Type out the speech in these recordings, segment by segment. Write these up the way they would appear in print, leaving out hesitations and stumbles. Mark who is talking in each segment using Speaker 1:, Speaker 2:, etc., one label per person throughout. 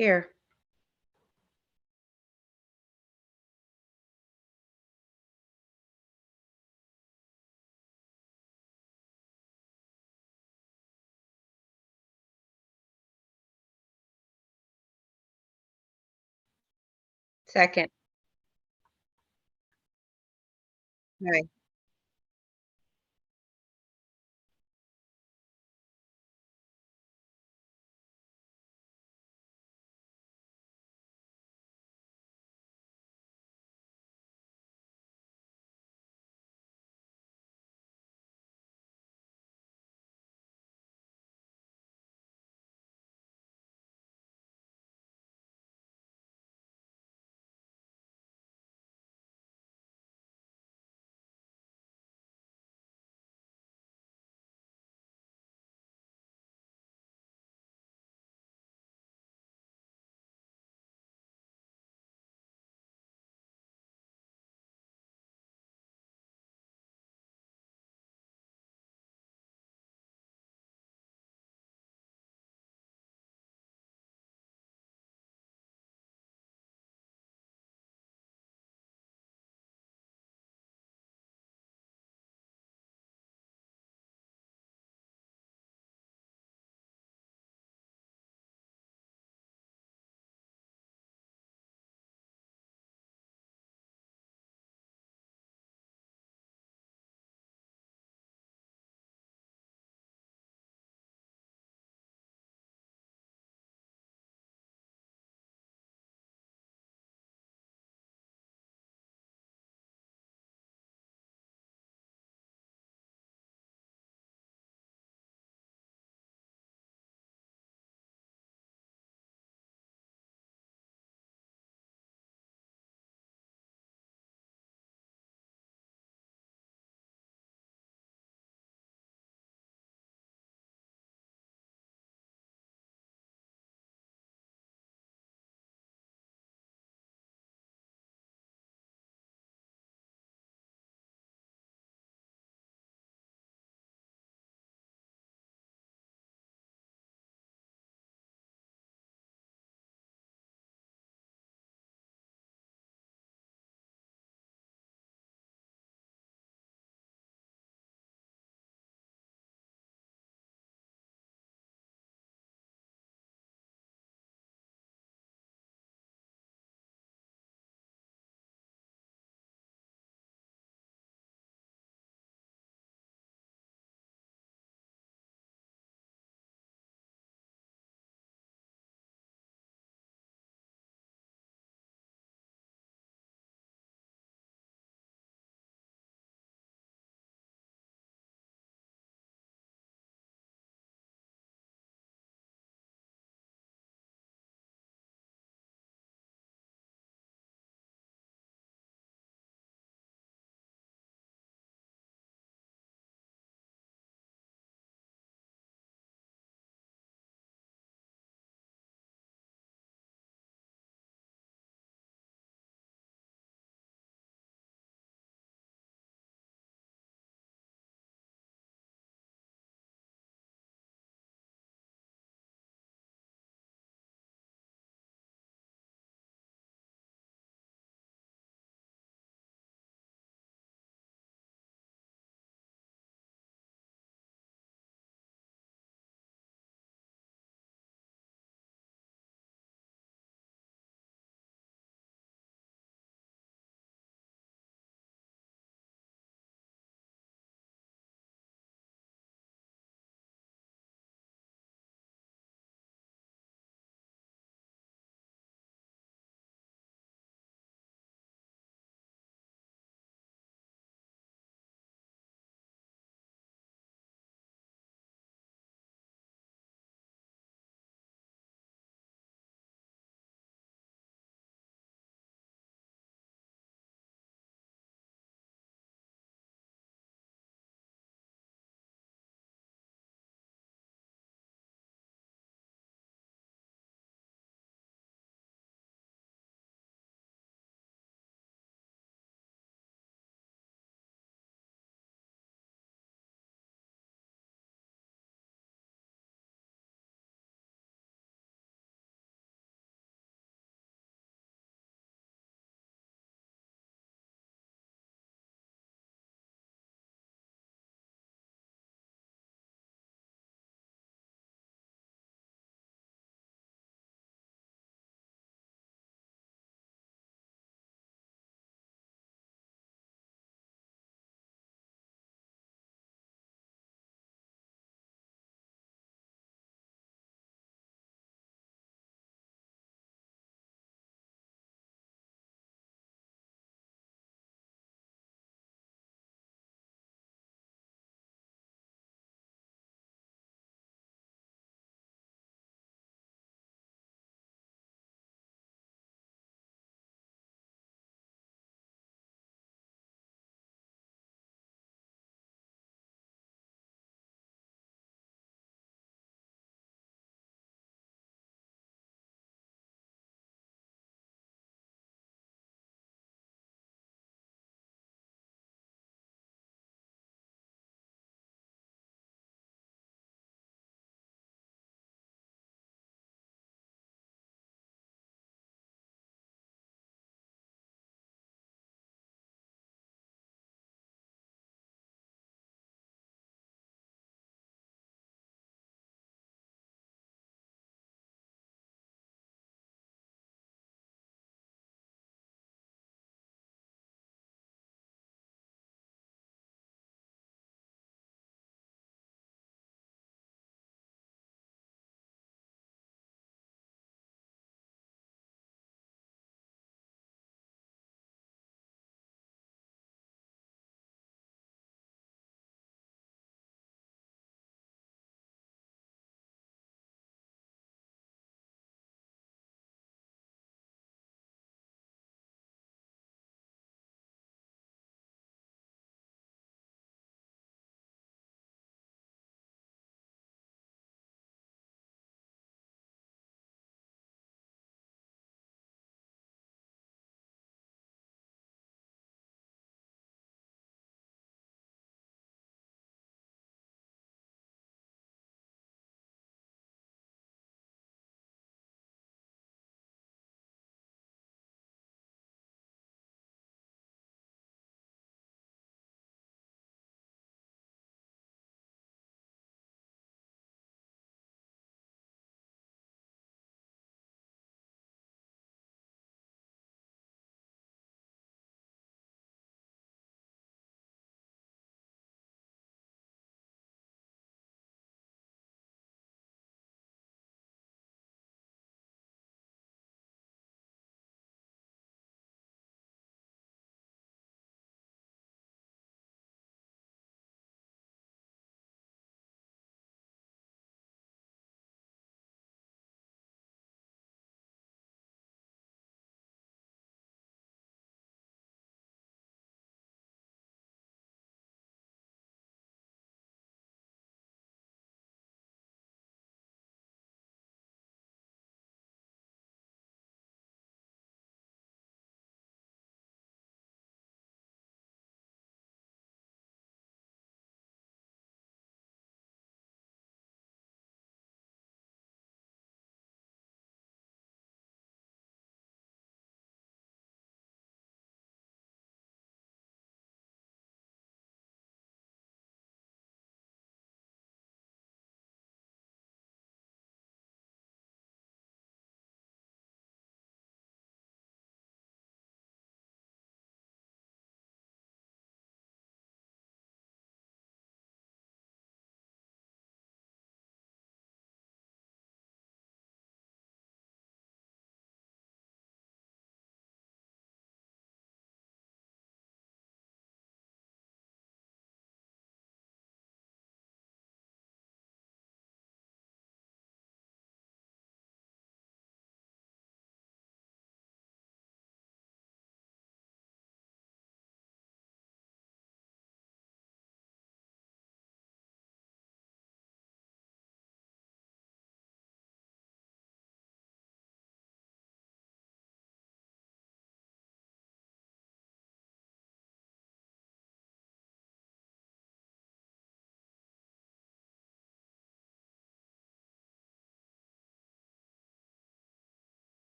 Speaker 1: Here. Second. Right.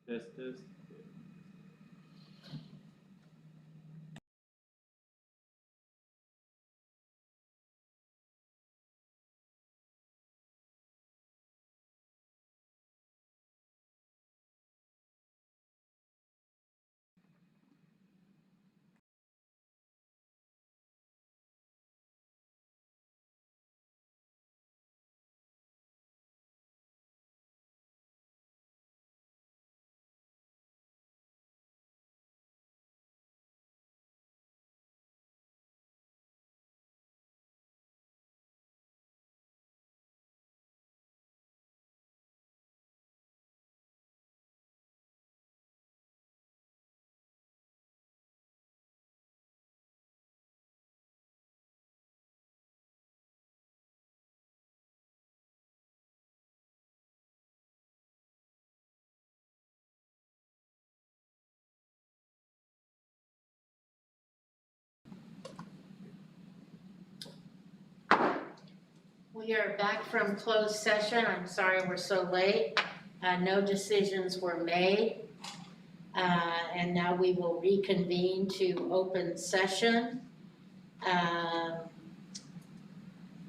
Speaker 2: Test.
Speaker 3: We are back from closed session. I'm sorry we're so late. No decisions were made. And now we will reconvene to open session.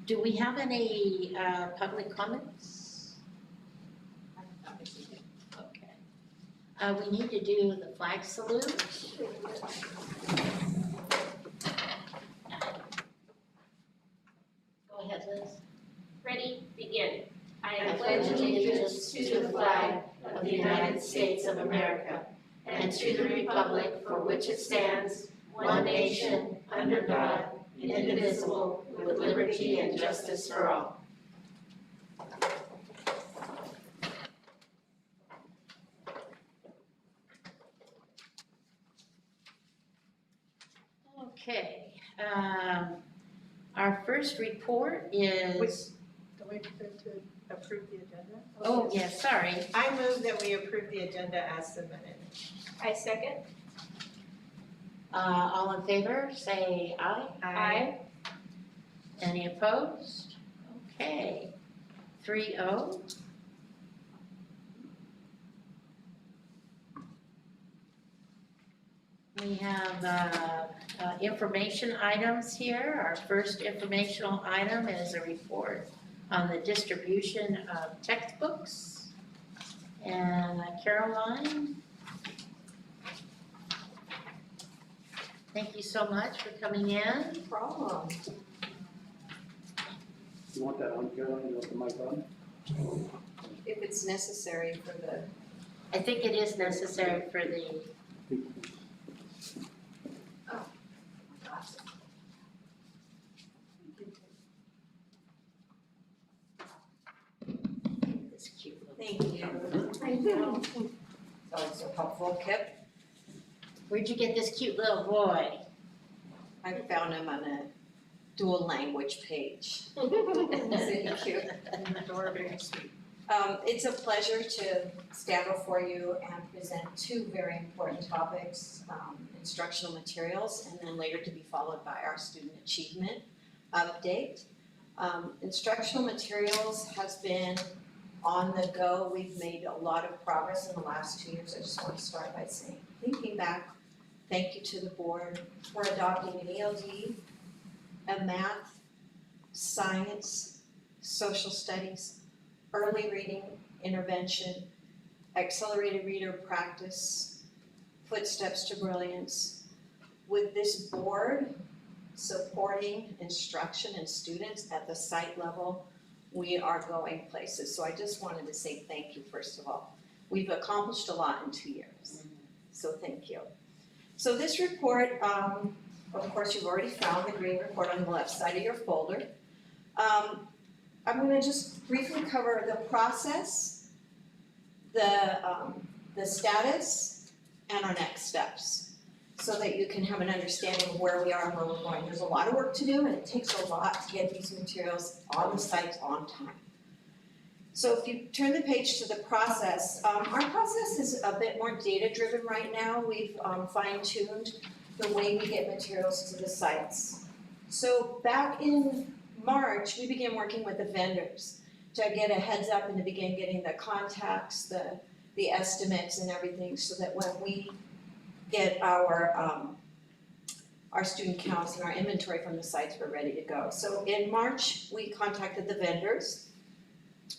Speaker 3: Do we have any public comments? Okay. We need to do the flag salute. Go ahead, Liz.
Speaker 4: Ready, begin.
Speaker 3: I pledge allegiance to the flag of the United States of America and to the republic for which it stands, one nation, under God, indivisible, with liberty and justice for all. Okay, our first report is.
Speaker 5: Do we have to approve the agenda?
Speaker 3: Oh, yes, sorry.
Speaker 5: I move that we approve the agenda as submitted.
Speaker 4: I second.
Speaker 3: All in favor, say aye.
Speaker 4: Aye.
Speaker 3: Any opposed? Okay, 3-0. We have information items here. Our first informational item is a report on the distribution of textbooks. And Caroline, thank you so much for coming in.
Speaker 5: No problem.
Speaker 2: You want that on, Caroline? You want the mic on?
Speaker 1: If it's necessary for the,
Speaker 3: I think it is necessary for the, this cute little.
Speaker 1: thank you.
Speaker 4: I know.
Speaker 1: Always so helpful, Kip.
Speaker 3: Where'd you get this cute little boy?
Speaker 1: I found him on a dual language page. Isn't he cute?
Speaker 5: Adorable, sweet.
Speaker 1: It's a pleasure to stand before you and present two very important topics, instructional materials, and then later to be followed by our student achievement update. Instructional materials has been on the go. We've made a lot of progress in the last 2 years. I just want to start by saying, thinking back, thank you to the board for adopting an ELD, a math, science, social studies, early reading intervention, accelerated reader practice, footsteps to brilliance. With this board supporting instruction and students at the site level, we are going places. So I just wanted to say thank you, first of all. We've accomplished a lot in 2 years, so thank you. So this report, of course, you've already found the green report on the left side of your folder. I'm going to just briefly cover the process, the status, and our next steps, so that you can have an understanding of where we are and where we're going. There's a lot of work to do, and it takes a lot to get these materials on the sites on time. So if you turn the page to the process, our process is a bit more data-driven right now. We've fine-tuned the way we get materials to the sites. So back in March, we began working with the vendors to get a heads up and to begin getting the contacts, the the estimates and everything, so that when we get our student counts and our inventory from the sites, we're ready to go. So in March, we contacted the vendors.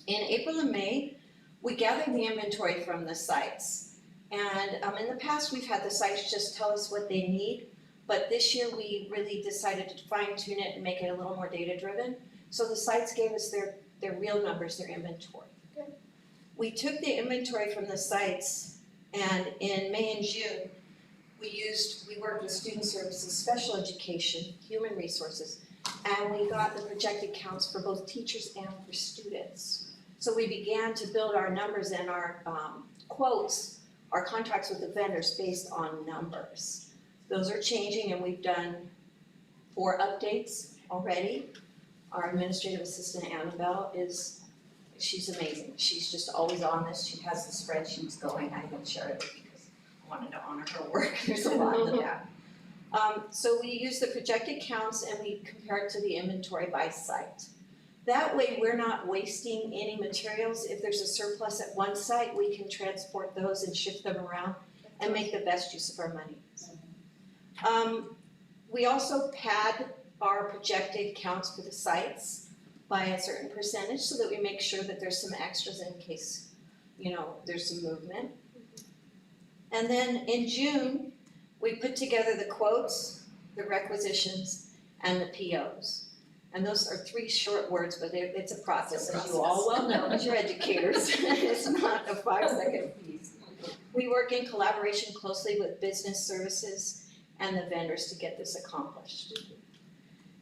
Speaker 1: In April and May, we gathered the inventory from the sites. And in the past, we've had the sites just tell us what they need, but this year we really decided to fine tune it and make it a little more data driven. So the sites gave us their real numbers, their inventory.
Speaker 3: Good.
Speaker 1: We took the inventory from the sites, and in May and June, we worked with student services, special education, human resources, and we got the projected counts for both teachers and for students. So we began to build our numbers and our quotes, our contracts with the vendors based on numbers. Those are changing, and we've done 4 updates already. Our administrative assistant, Annabelle, she's amazing. She's just always on this. She has the spreadsheets going. I haven't shared it because I wanted to honor her work. There's a lot to that. So we use the projected counts and we compare it to the inventory by site. That way, we're not wasting any materials. If there's a surplus at one site, we can transport those and shift them around and make the best use of our money. We also pad our projected counts for the sites by a certain percentage so that we make sure that there's some extras in case, there's some movement. And then in June, we put together the quotes, the requisitions, and the POs. And those are 3 short words, but it's a process, as you all well know as your educators. It's not a 5-second piece. We work in collaboration closely with business services and the vendors to get this accomplished.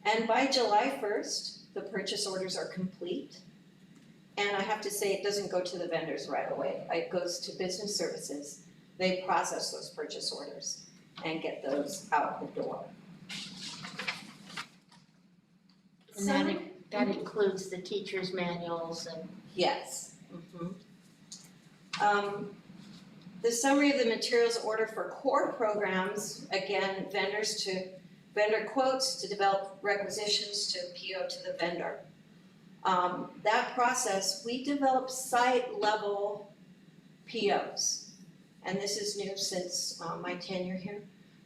Speaker 1: And by July 1st, the purchase orders are complete. And I have to say, it doesn't go to the vendors right away. It goes to business services. They process those purchase orders and get those out the door.
Speaker 3: And that includes the teacher's manuals and.
Speaker 1: Yes. The summary of the materials order for core programs, again, vendor quotes to develop requisitions to PO to the vendor. That process, we develop site level POs. And this is new since my tenure here,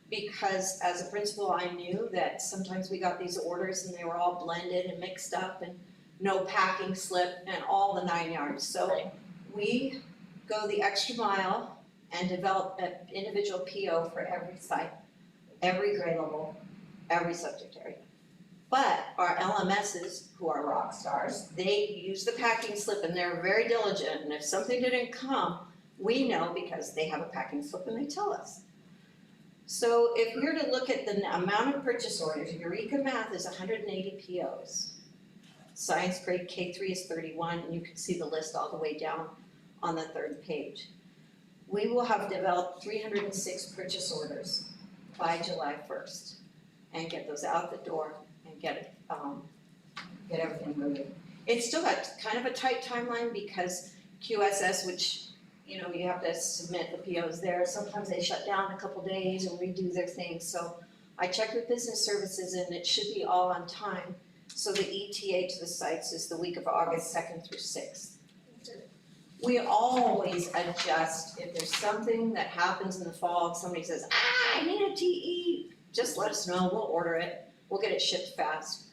Speaker 1: because as a principal, I knew that sometimes we got these orders and they were all blended and mixed up and no packing slip and all the 9 yards. So we go the extra mile and develop an individual PO for every site, every grade level, every subject area. But our LMSs, who are rock stars, they use the packing slip and they're very diligent, and if something didn't come, we know because they have a packing slip and they tell us. So if we were to look at the amount of purchase orders, Eureka Math is 180 POs. Science grade K3 is 31, and you can see the list all the way down on the 3rd page. We will have developed 306 purchase orders by July 1st and get those out the door and get everything moving. It's still got kind of a tight timeline because QSS, which you have to submit the POs there. Sometimes they shut down a couple days and redo their things. So I checked with business services and it should be all on time. So the ETA to the sites is the week of August 2nd through 6th. We always adjust. If there's something that happens in the fall and somebody says, I need a TE, just let us know, we'll order it. We'll get it shipped fast.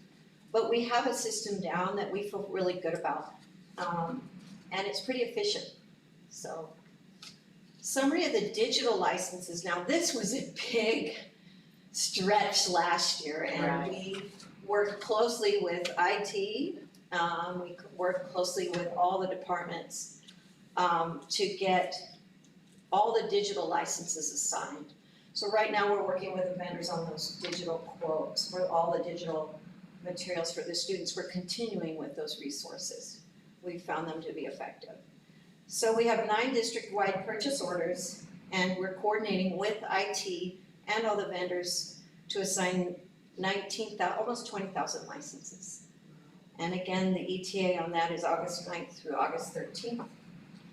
Speaker 1: But we have a system down that we feel really good about. And it's pretty efficient. So, summary of the digital licenses. Now, this was a big stretch last year, and we worked closely with IT. We worked closely with all the departments to get all the digital licenses assigned. So right now, we're working with the vendors on those digital quotes for all the digital materials for the students. We're continuing with those resources. We found them to be effective. So we have 9 district-wide purchase orders, and we're coordinating with IT and all the vendors to assign almost 20,000 licenses. And again, the ETA on that is August 9th through August 13th.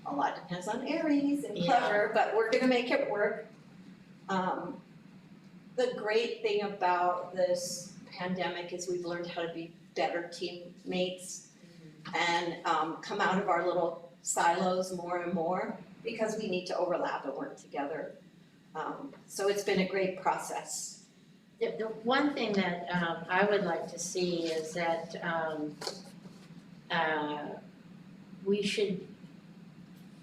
Speaker 1: A lot depends on Aries and Clever, but we're gonna make it work. The great thing about this pandemic is we've learned how to be better teammates and come out of our little silos more and more. because we need to overlap and work together. So it's been a great process.
Speaker 3: The one thing that I would like to see is that we should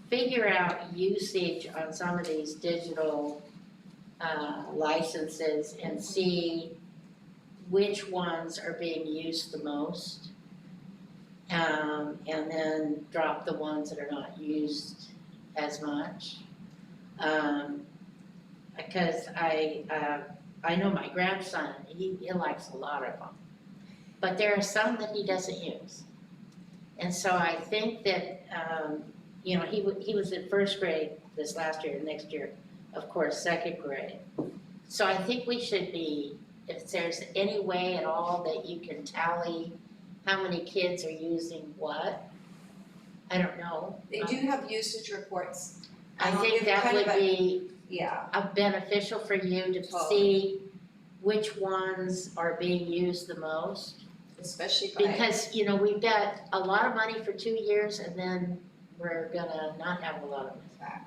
Speaker 3: figure out usage on some of these digital licenses and see which ones are being used the most. And then drop the ones that are not used as much. Because I know my grandson, he likes a lot of them. But there are some that he doesn't use. And so I think that, he was in first grade this last year, next year, of course, second grade. So I think we should be, if there's any way at all that you can tally how many kids are using what, I don't know.
Speaker 1: They do have usage reports.
Speaker 3: I
Speaker 1: And I'll
Speaker 3: think
Speaker 1: give
Speaker 3: that
Speaker 1: kind of
Speaker 3: would be
Speaker 1: Yeah,
Speaker 3: beneficial for you to
Speaker 1: Totally.
Speaker 3: see which ones are being used the most.
Speaker 1: especially by.
Speaker 3: Because, we've got a lot of money for 2 years and then we're gonna not have a lot of money.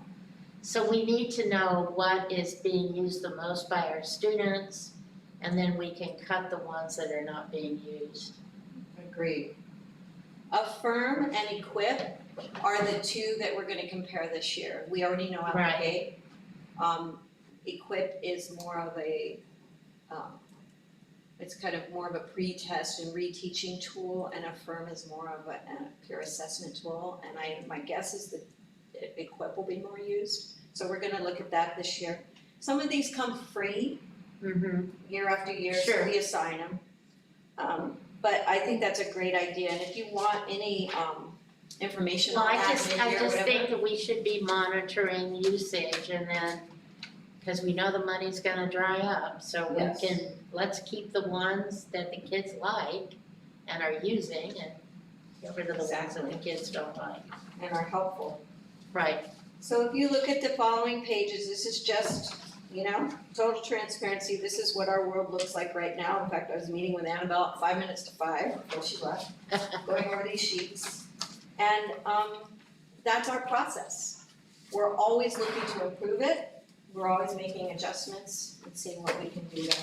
Speaker 3: So we need to know what is being used the most by our students, and then we can cut the ones that are not being used.
Speaker 1: Agreed. Affirm and equip are the two that we're gonna compare this year. We already know
Speaker 3: Right.
Speaker 1: Applegate. Equip is more of a, it's kind of more of a pre-test and reteaching tool, and Affirm is more of a peer assessment tool. And my guess is that Equip will be more used. So we're gonna look at that this year. Some of these come free year after year, so
Speaker 3: Sure.
Speaker 1: we assign them. But I think that's a great idea, and if you want any information
Speaker 3: Well,
Speaker 1: on
Speaker 3: I
Speaker 1: that,
Speaker 3: just
Speaker 1: mid-year, whatever.
Speaker 3: think that we should be monitoring usage and then, because we know the money's gonna dry up, so
Speaker 1: Yes.
Speaker 3: let's keep the ones that the kids like and are using and get rid of the ones that the
Speaker 1: Exactly.
Speaker 3: kids don't like.
Speaker 1: And are helpful.
Speaker 3: Right,
Speaker 1: So if you look at the following pages, this is just, total transparency, this is what our world looks like right now. In fact, I was meeting with Annabelle at 5 minutes to 5 before she left, going over these sheets. And that's our process. We're always looking to improve it. We're always making adjustments and seeing what we can do to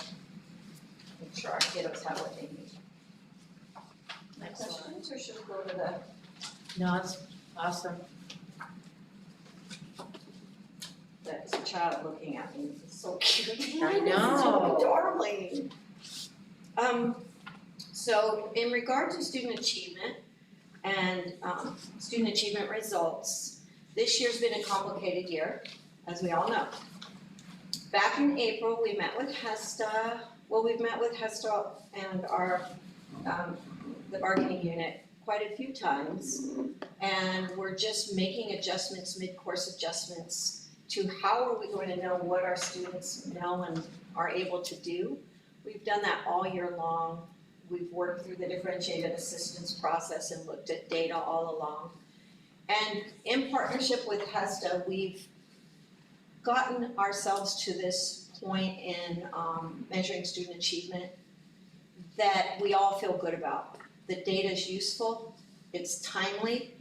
Speaker 1: make sure our kiddos have what they need.
Speaker 3: excellent.
Speaker 1: Questions, or should we go to the?
Speaker 3: No, it's awesome.
Speaker 1: That's a child looking at me, it's so cute.
Speaker 3: I
Speaker 1: It's
Speaker 3: know.
Speaker 1: so darling. So in regard to student achievement and student achievement results, this year's been a complicated year, as we all know. Back in April, we met with HESTA, we've met with HESTA and our, the bargaining unit quite a few times. And we're just making adjustments, mid-course adjustments to how are we going to know what our students know and are able to do. We've done that all year long. We've worked through the differentiated assistance process and looked at data all along. And in partnership with HESTA, we've gotten ourselves to this point in measuring student achievement that we all feel good about. The data is useful, it's timely,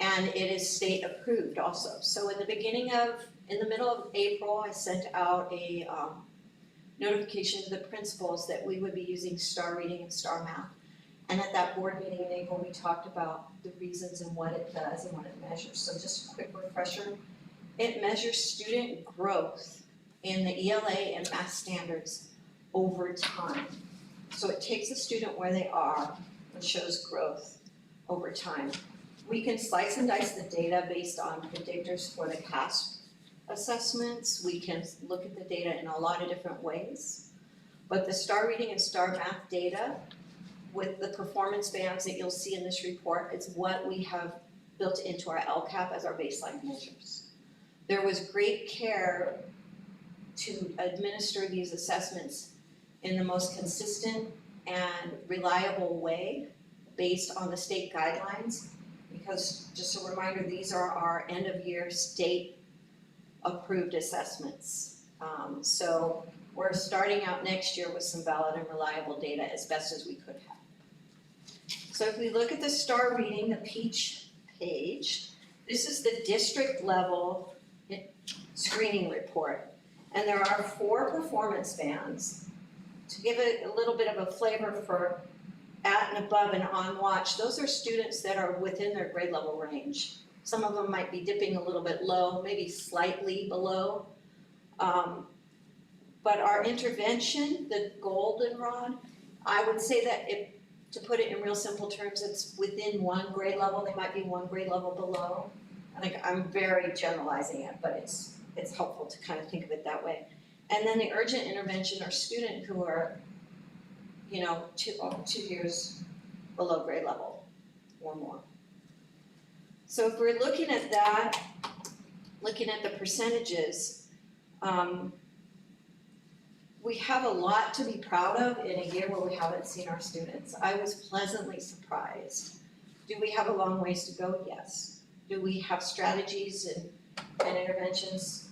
Speaker 1: and it is state approved also. So in the middle of April, I sent out a notification to the principals that we would be using star reading and star math. And at that board meeting in April, we talked about the reasons and what it does and what it measures. So just a quick refresher, it measures student growth in the ELA and math standards over time. So it takes a student where they are and shows growth over time. We can slice and dice the data based on predictors for the past assessments. We can look at the data in a lot of different ways. But the star reading and star math data with the performance bands that you'll see in this report is what we have built into our LCAP as our baseline measures. There was great care to administer these assessments in the most consistent and reliable way based on the state guidelines. Because just a reminder, these are our end of year state approved assessments. So we're starting out next year with some valid and reliable data as best as we could have. So if we look at the star reading, the peach page, This is the district level screening report. And there are 4 performance bands. To give it a little bit of a flavor for at and above and on watch, those are students that are within their grade level range. Some of them might be dipping a little bit low, maybe slightly below. But our intervention, the goldenrod, I would say that to put it in real simple terms, it's within 1 grade level. They might be 1 grade level below. I'm very generalizing it, but it's helpful to kind of think of it that way. And then the urgent intervention are students who are, 2 years below grade level or more. So if we're looking at that, looking at the percentages, we have a lot to be proud of in a year where we haven't seen our students. I was pleasantly surprised. Do we have a long ways to go? Yes. Do we have strategies and interventions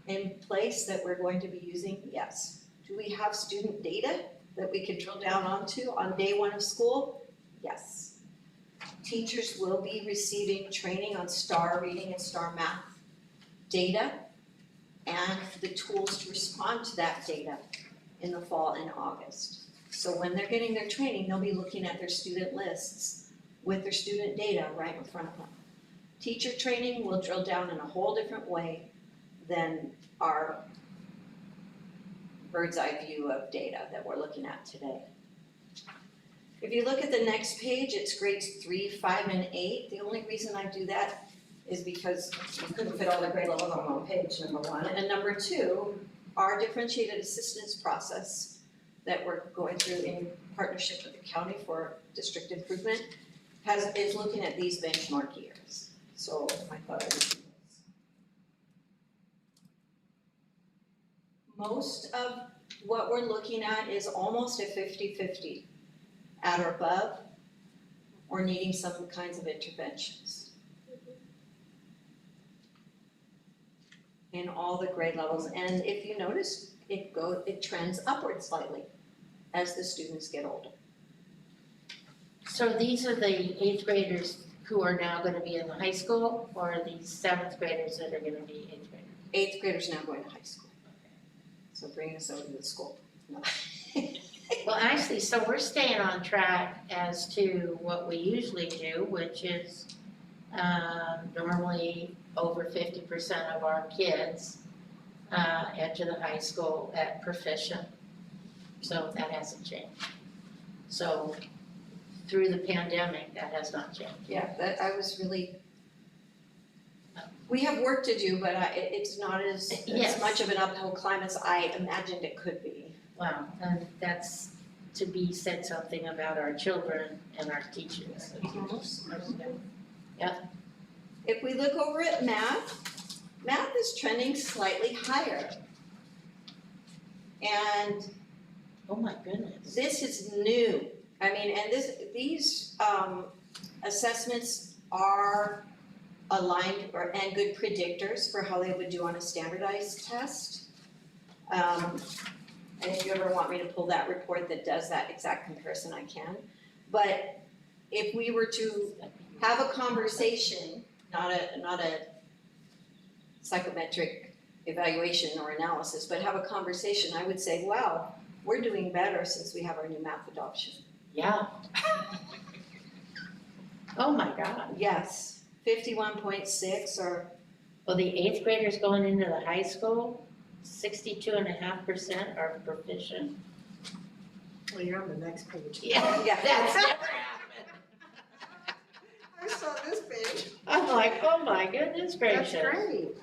Speaker 1: in place that we're going to be using? Yes. Do we have student data that we can drill down onto on day 1 of school? Yes. Teachers will be receiving training on STAR reading and STAR math data and the tools to respond to that data in the fall and August. So when they're getting their training, they'll be looking at their student lists with their student data right in front of them. Teacher training will drill down in a whole different way than our bird's eye view of data that we're looking at today. If you look at the next page, it's grades 3, 5, and 8. The only reason I do that is because we couldn't fit all the grade levels on one page, number 1. And number 2, our differentiated assistance process that we're going through in partnership with the county for district improvement is looking at these benchmark years. So I thought I would do this. Most of what we're looking at is almost a 50-50, at or above, or needing some kinds of interventions. In all the grade levels, and if you notice, it trends upward slightly as the students get older.
Speaker 3: So these are the 8th graders who are now gonna be in the high school, or are these 7th graders that are gonna be 8th graders?
Speaker 1: 8th graders now going to high school. So bringing us over to the school. No.
Speaker 3: Well, actually, so we're staying on track as to what we usually do, which is normally over 50% of our kids enter the high school at proficient. So that hasn't changed. So through the pandemic, that has not changed.
Speaker 1: Yeah, that I was really. We have work to do, but it's not as much of an uphill climb as I imagined it could be.
Speaker 3: Wow, and that's to be said something about our children and our teachers.
Speaker 1: If we look over at math, math is trending slightly higher. And
Speaker 3: Oh my goodness.
Speaker 1: this is new. I mean, and these assessments are aligned and good predictors for how they would do on a standardized test. And if you ever want me to pull that report that does that exact comparison, I can. But if we were to have a conversation, not a psychometric evaluation or analysis, but have a conversation, I would say, wow, we're doing better since we have our new math adoption.
Speaker 3: Yeah. Oh my God.
Speaker 1: Yes, 51.6 or
Speaker 3: Well, the 8th graders going into the high school, 62.5% are proficient.
Speaker 5: Well, you're on the next page.
Speaker 1: Yeah.
Speaker 3: That's never happened.
Speaker 5: I saw this page.
Speaker 3: I'm like, oh my goodness gracious.
Speaker 5: That's great.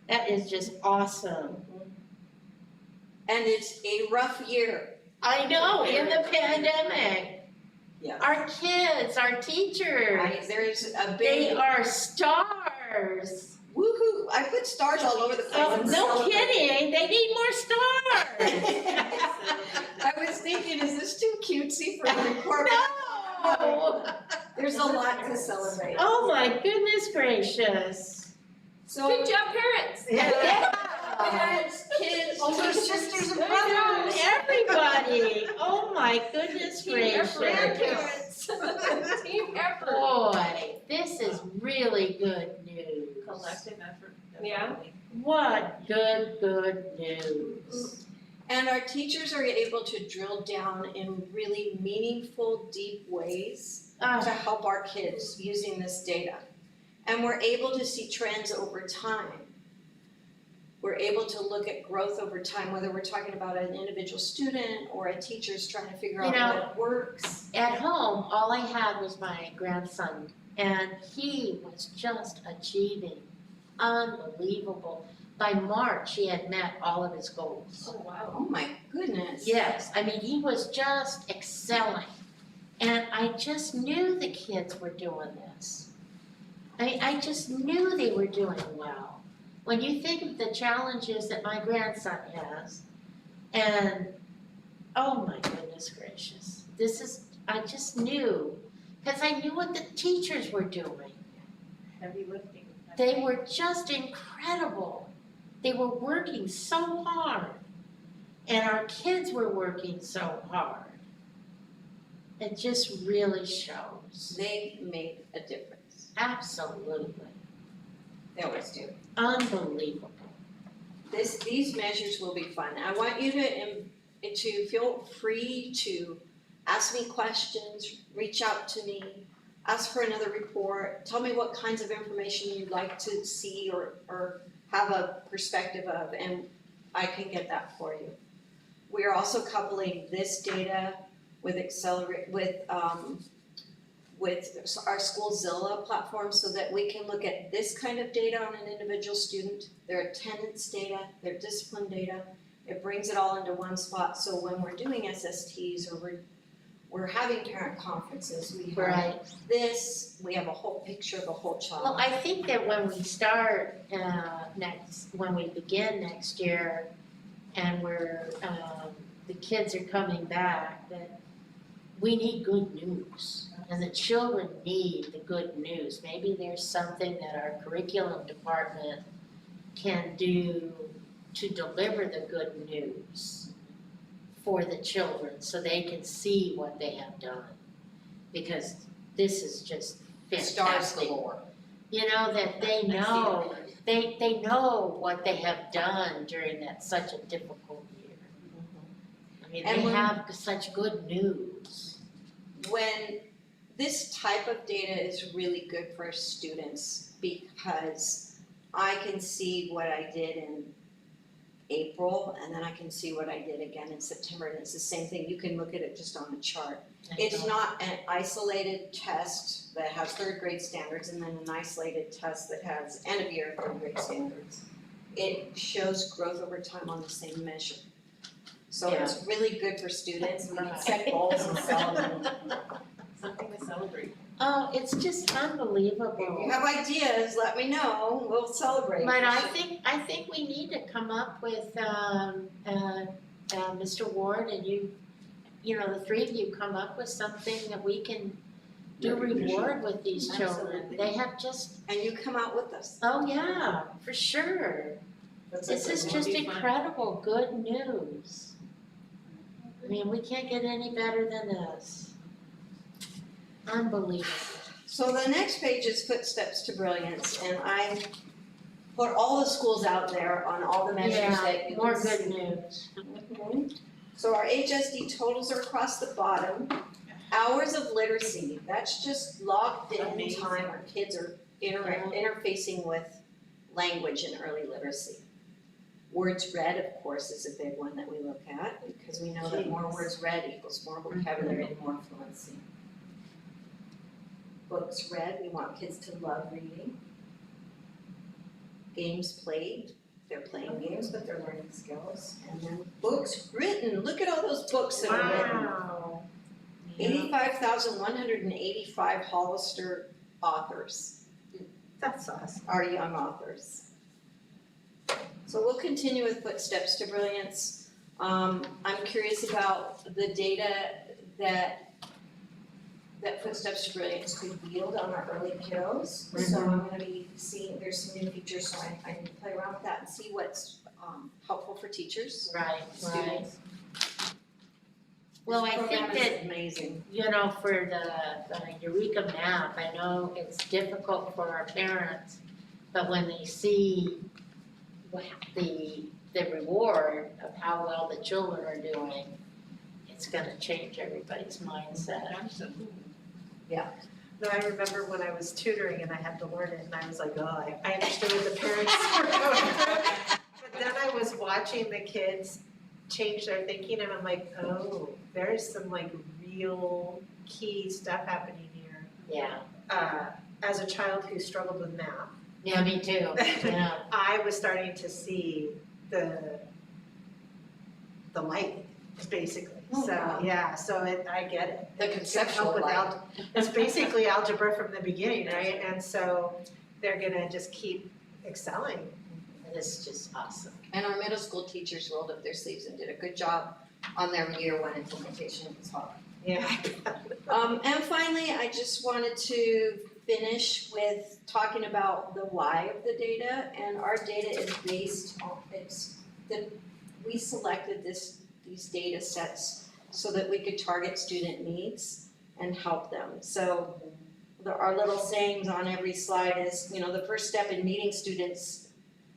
Speaker 3: That is just awesome.
Speaker 1: and it's a rough year.
Speaker 3: I know, in the pandemic.
Speaker 1: Yeah.
Speaker 3: Our kids, our teachers,
Speaker 1: There's a
Speaker 3: they
Speaker 1: big
Speaker 3: are stars.
Speaker 1: woohoo! I put stars all over the place.
Speaker 3: Oh,
Speaker 1: and
Speaker 3: no
Speaker 1: celebrate.
Speaker 3: kidding, they need more stars.
Speaker 1: I was thinking, is this too cutesy for the corporate?
Speaker 3: No.
Speaker 1: There's a lot to celebrate.
Speaker 3: Oh my goodness gracious.
Speaker 1: So
Speaker 4: Good job, parents.
Speaker 1: parents, kids,
Speaker 5: Older sisters and
Speaker 3: I know,
Speaker 5: brothers.
Speaker 3: everybody. Oh my goodness
Speaker 4: Senior
Speaker 3: gracious.
Speaker 4: grandparents.
Speaker 1: this. Team effort.
Speaker 3: Boy, this is really good news.
Speaker 5: Collective effort.
Speaker 4: Yeah.
Speaker 5: definitely.
Speaker 3: What good news.
Speaker 1: And our teachers are able to drill down in really meaningful, deep ways to
Speaker 3: Ah,
Speaker 1: help our kids using this data. And we're able to see trends over time. We're able to look at growth over time, whether we're talking about an individual student or a teacher's trying to figure out what works.
Speaker 3: at home, all I had was my grandson, and he was just achieving unbelievable. By March, he had met all of his goals.
Speaker 4: Oh, wow.
Speaker 1: Oh my goodness.
Speaker 3: Yes, I mean, he was just excelling. And I just knew the kids were doing this. I just knew they were doing well. When you think of the challenges that my grandson has, and oh my goodness gracious, I just knew, because I knew what the teachers were doing.
Speaker 5: Heavy lifting.
Speaker 3: They were just incredible. They were working so hard, and our kids were working so hard. It just really shows.
Speaker 1: They made a difference.
Speaker 3: Absolutely.
Speaker 1: They always do.
Speaker 3: Unbelievable.
Speaker 1: These measures will be fun. I want you to feel free to ask me questions, reach out to me, ask for another report, tell me what kinds of information you'd like to see or have a perspective of, and I can get that for you. We are also coupling this data with our Schoolzilla platform so that we can look at this kind of data on an individual student, their attendance data, their discipline data. It brings it all into one spot, so when we're doing SSTs or we're having parent conferences, we have
Speaker 3: Right.
Speaker 1: this, we have a whole picture of the whole child.
Speaker 3: Well, I think that when we start when we begin next year, and the kids are coming back, that we need good news. And the children need the good news. Maybe there's something that our curriculum department can do to deliver the good news for the children so they can see what they have done. Because this is just
Speaker 1: Stars
Speaker 3: fantastic.
Speaker 1: galore.
Speaker 3: You know, that they know, they know what they have done during that such a difficult year. I mean,
Speaker 1: And
Speaker 3: they
Speaker 1: when-
Speaker 3: have such good news.
Speaker 1: When this type of data is really good for students because I can see what I did in April and then I can see what I did again in September, and it's the same thing. You can look at it just on a chart. It's not an isolated test that has third grade standards and then an isolated test that has end of year third grade standards. It shows growth over time on the same measure. So it's really good for students. We can set goals and celebrate.
Speaker 5: Something to celebrate.
Speaker 3: Oh, it's just
Speaker 1: If you
Speaker 3: unbelievable.
Speaker 1: have ideas, let me know. We'll celebrate.
Speaker 3: But I think we need to come up with Mr. Ward and you know, the three of you come up with something that we can do reward with these children.
Speaker 1: Absolutely.
Speaker 3: They have just,
Speaker 1: And you come out with us.
Speaker 3: oh yeah, for sure. This is just incredible good news. I mean, we can't get any better than this. Unbelievable.
Speaker 1: So the next page is Footsteps to Brilliance, and I put all the schools out there on all the measures that you
Speaker 3: More
Speaker 1: can
Speaker 3: good
Speaker 1: see.
Speaker 3: news.
Speaker 1: Mhm. So our HSD totals are across the bottom. Hours of literacy, that's just logged in
Speaker 5: Amazing.
Speaker 1: time our kids are interfacing with language and early literacy. Words read, of course, is a big one that we look at because we know that more words read equals more vocabulary and more fluency. Books read, we want kids to love reading. Games played, they're playing games, but they're learning skills. And then books written, look at all those books that are written.
Speaker 3: Wow.
Speaker 1: 85,185 Hollister authors
Speaker 5: That's awesome.
Speaker 1: are young authors. So we'll continue with Footsteps to Brilliance. I'm curious about the data that Footsteps to Brilliance could yield on our early kiddos. So I'm gonna be seeing, there's some new features, so I need to play around with that and see what's helpful for teachers,
Speaker 3: Right, right.
Speaker 1: students.
Speaker 3: Well, I
Speaker 1: This
Speaker 3: think
Speaker 1: program is
Speaker 3: that,
Speaker 1: amazing.
Speaker 3: you know, for the Eureka map, I know it's difficult for our parents, but when they see the reward of how well the children are doing, it's gonna change everybody's mindset.
Speaker 5: Absolutely.
Speaker 1: Yeah.
Speaker 5: No, I remember when I was tutoring and I had to learn it and I was like, oh, I understood what the parents were going through. But then I was watching the kids change their thinking and I'm like, oh, there's some like real key stuff happening here.
Speaker 3: Yeah,
Speaker 5: As a child who struggled with math,
Speaker 3: yeah, me too, yeah,
Speaker 5: I was starting to see the light, basically.
Speaker 1: Oh,
Speaker 5: So,
Speaker 1: wow.
Speaker 5: yeah, so I get it.
Speaker 1: The
Speaker 5: It can
Speaker 1: conceptual
Speaker 5: help with
Speaker 1: light.
Speaker 5: It's basically algebra from the beginning, right? And so they're gonna just keep excelling.
Speaker 3: it's just awesome.
Speaker 1: And our middle school teachers rolled up their sleeves and did a good job on their year one implementation. It was hard.
Speaker 5: Yeah.
Speaker 1: And finally, I just wanted to finish with talking about the why of the data, and our data is based on, we selected these data sets so that we could target student needs and help them. So our little sayings on every slide is, the first step in meeting students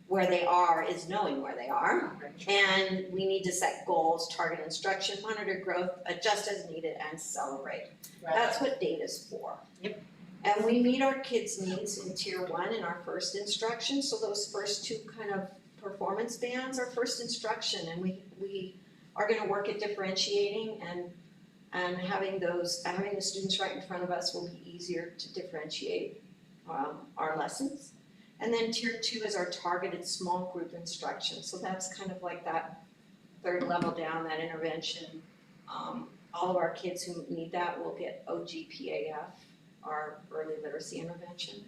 Speaker 1: where they are is knowing where they are. And we need to set goals, target instruction, monitor growth, adjust as needed, and celebrate. That's what data's for.
Speaker 5: Yep.
Speaker 1: And we meet our kids' needs in tier 1 in our first instruction, so those first 2 kind of performance bands are first instruction, and we are gonna work at differentiating and having the students right in front of us will be easier to differentiate our lessons. And then tier 2 is our targeted small group instruction, so that's kind of like that third level down, that intervention. All of our kids who need that will get OGPAF, our early literacy intervention.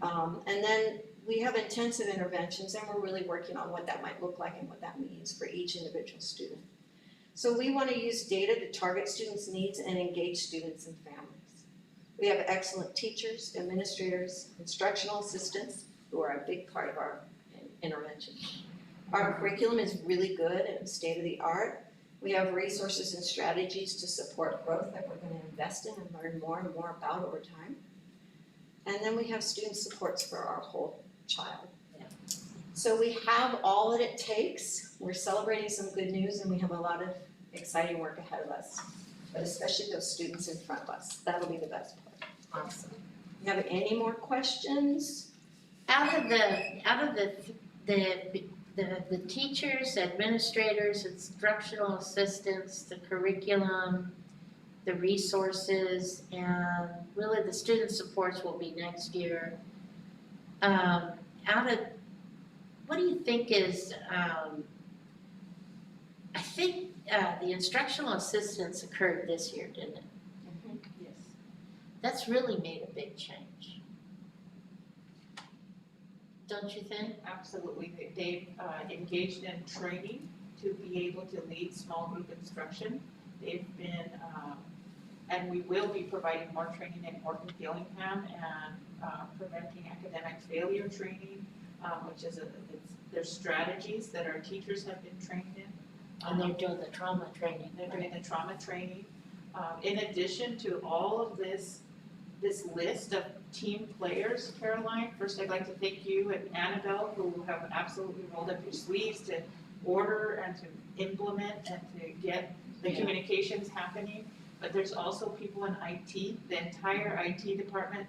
Speaker 1: And then we have intensive interventions, and we're really working on what that might look like and what that means for each individual student. So we want to use data to target students' needs and engage students and families. We have excellent teachers, administrators, instructional assistants, who are a big part of our intervention. Our curriculum is really good and state-of-the-art. We have resources and strategies to support growth that we're going to invest in and learn more and more about over time. And then we have student supports for our whole child.
Speaker 3: Yeah.
Speaker 1: So we have all that it takes. We're celebrating some good news, and we have a lot of exciting work ahead of us, but especially those students in front of us. That'll be the best part.
Speaker 3: Awesome.
Speaker 1: You have any more questions?
Speaker 3: Out of the teachers, administrators, instructional assistants, the curriculum, the resources, and really the student supports will be next year. What do you think is, I think the instructional assistants occurred this year, didn't it?
Speaker 5: Yes.
Speaker 3: That's really made a big change. Don't you think?
Speaker 6: Absolutely, they've engaged in training to be able to lead small group instruction. They've been, and we will be providing more training in Orton Gillingham and preventing academic failure training, which is there's strategies that our teachers have been trained in.
Speaker 3: And they're doing the trauma training.
Speaker 6: They're doing the trauma training. In addition to all of this list of team players, Caroline, first I'd like to thank you and Annabelle, who have absolutely rolled up your sleeves to order and to implement and to get the communications happening. But there's also people in IT, the entire IT department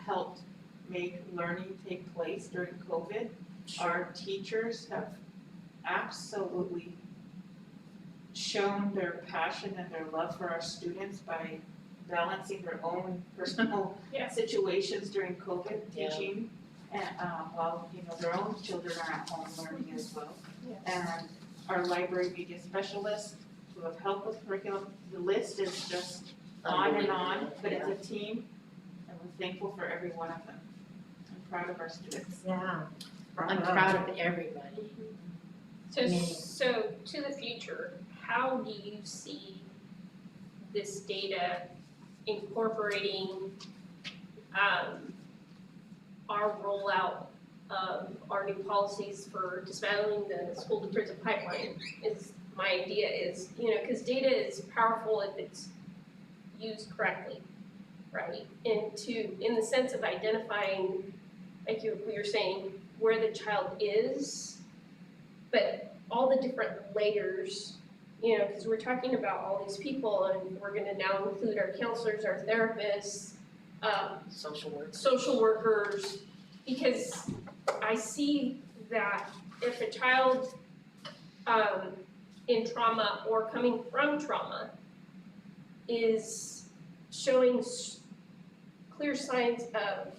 Speaker 6: helped make learning take place during COVID. Our teachers have absolutely shown their passion and their love for our students by balancing their own personal situations during COVID teaching, and while their own children are at home learning as well. And our library media specialists who have helped with curriculum. The list is just on and on, but it's a team, and we're thankful for every one of them. I'm proud of our students.
Speaker 5: Yeah.
Speaker 3: I'm proud of everybody.
Speaker 4: So to the future, how do you see this data incorporating our rollout of our new policies for dismantling the school to prison pipeline? my idea is, because data is powerful if it's used correctly, right? In the sense of identifying, like we were saying, where the child is, but all the different layers, because we're talking about all these people, and we're gonna now include our counselors, our therapists, social workers, because I see that if a child in trauma or coming from trauma is showing clear signs of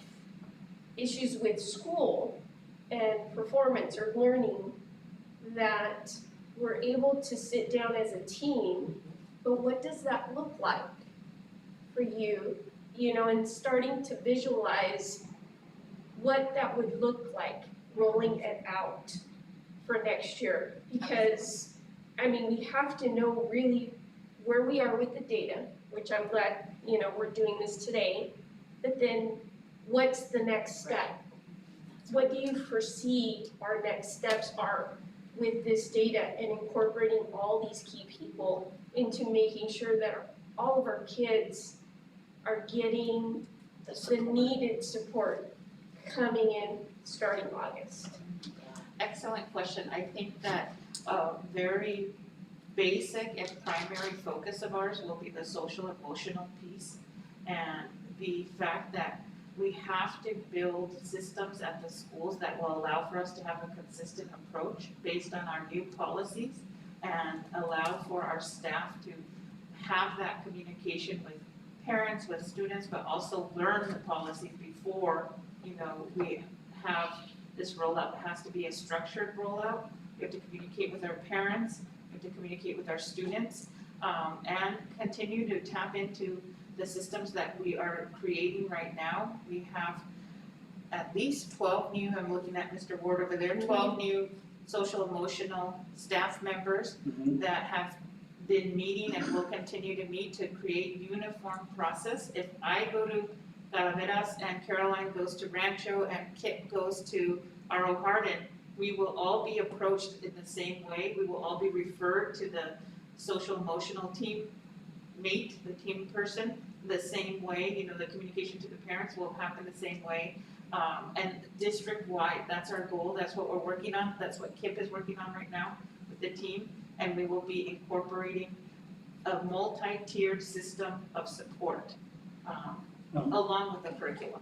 Speaker 4: issues with school and performance or learning, that we're able to sit down as a team, but what does that look like for you? And starting to visualize what that would look like, rolling it out for next year. Because, we have to know really where we are with the data, which I'm glad, we're doing this today, but then what's the next step? What do you foresee our next steps are with this data and incorporating all these key people into making sure that all of our kids are getting the needed support coming in starting August?
Speaker 6: Excellent question. I think that a very basic and primary focus of ours will be the social emotional piece, and the fact that we have to build systems at the schools that will allow for us to have a consistent approach based on our new policies, and allow for our staff to have that communication with parents, with students, but also learn the policies before, we have this rollout. It has to be a structured rollout. We have to communicate with our parents, we have to communicate with our students, and continue to tap into the systems that we are creating right now. We have at least 12 new, I'm looking at Mr. Ward over there, 12 new social emotional staff members that have been meeting and will continue to meet to create uniform process. If I go to Calaveras and Caroline goes to Rancho and Kit goes to R.O. Hardin, we will all be approached in the same way. We will all be referred to the social emotional team mate, the team person, the same way. The communication to the parents will happen the same way. And district-wide, that's our goal. That's what we're working on. That's what KIP is working on right now with the team. And we will be incorporating a multi-tiered system of support along with the curriculum.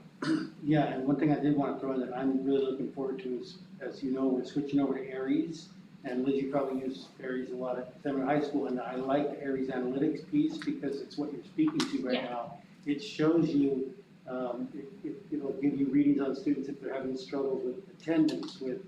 Speaker 2: Yeah, and one thing I did want to throw in that I'm really looking forward to is, as you know, we're switching over to Aries. And Liz, you probably use Aries a lot at Seminole High School, and I like the Aries analytics piece because it's what you're speaking to right now. It shows you, it'll give you readings on students if they're having struggles with attendance, with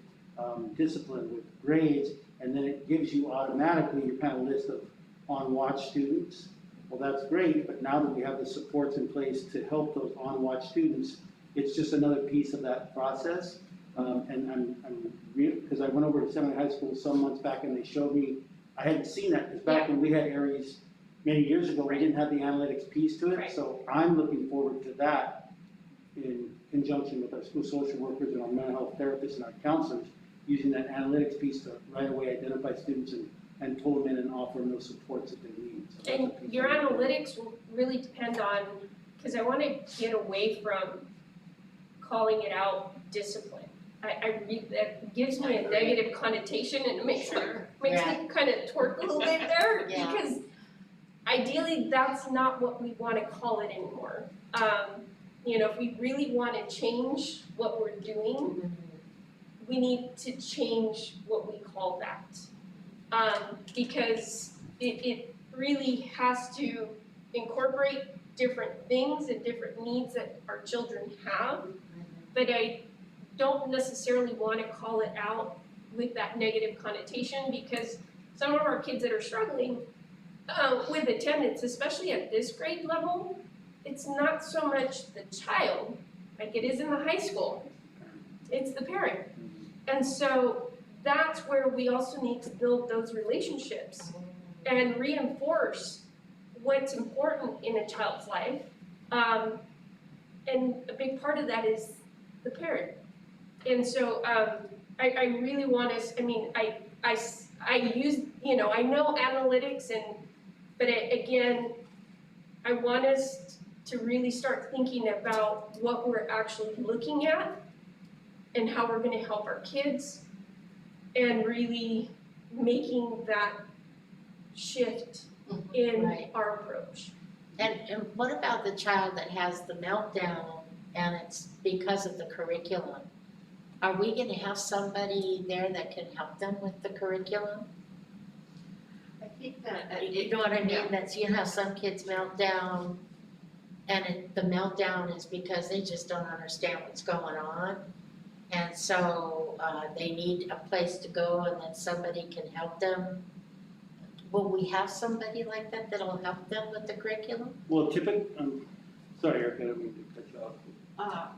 Speaker 2: discipline, with grades, and then it gives you automatically your kind of list of on-watch students. Well, that's great, but now that we have the supports in place to help those on-watch students, it's just another piece of that process. And I'm because I went over to Seminole High School some months back and they showed me, I hadn't seen that, because back when we had Aries many years ago, we didn't have the analytics piece to it. So I'm looking forward to that in conjunction with our school social workers and our mental health therapists and our counselors, using that analytics piece to right away identify students and pull them in and offer them those supports that they need. So
Speaker 4: And your analytics will really depend on, because I want to get away from calling it out discipline. That gives me a negative connotation, and it makes me kind of twerk a little bit there, because ideally that's not what we want to call it anymore. If we really want to change what we're doing, we need to change what we call that, because it really has to incorporate different things and different needs that our children have, but I don't necessarily want to call it out with that negative connotation, because some of our kids that are struggling with attendance, especially at this grade level, it's not so much the child like it is in the high school, it's the parent. And so that's where we also need to build those relationships and reinforce what's important in a child's life. And a big part of that is the parent. And so I really want us, I use, I know analytics but again, I want us to really start thinking about what we're actually looking at and how we're gonna help our kids and really making that shift in
Speaker 3: Right.
Speaker 4: our approach.
Speaker 3: And what about the child that has the meltdown and it's because of the curriculum? Are we gonna have somebody there that can help them with the curriculum?
Speaker 6: I think that.
Speaker 3: You know what I
Speaker 6: Yeah.
Speaker 3: mean? That's, how some kids melt down and the meltdown is because they just don't understand what's going on. And so, they need a place to go and then somebody can help them. Will we have somebody like that that'll help them with the curriculum?
Speaker 2: Well, typically, sorry, Erica, I don't mean to cut you off.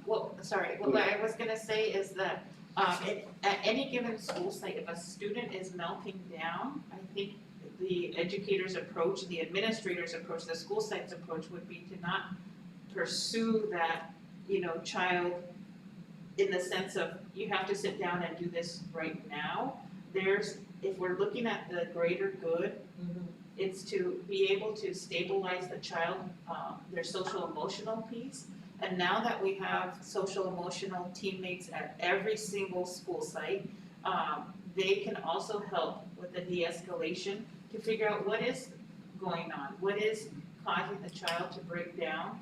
Speaker 6: What I was gonna say is that, at any given school site, if a student is melting down, I think the educator's approach, the administrator's approach, the school site's approach would be to not pursue that, child in the sense of, you have to sit down and do this right now. If we're looking at the greater good, it's to be able to stabilize the child, their social emotional piece. And now that we have social emotional teammates at every single school site, they can also help with the de-escalation to figure out what is going on, what is causing the child to break down,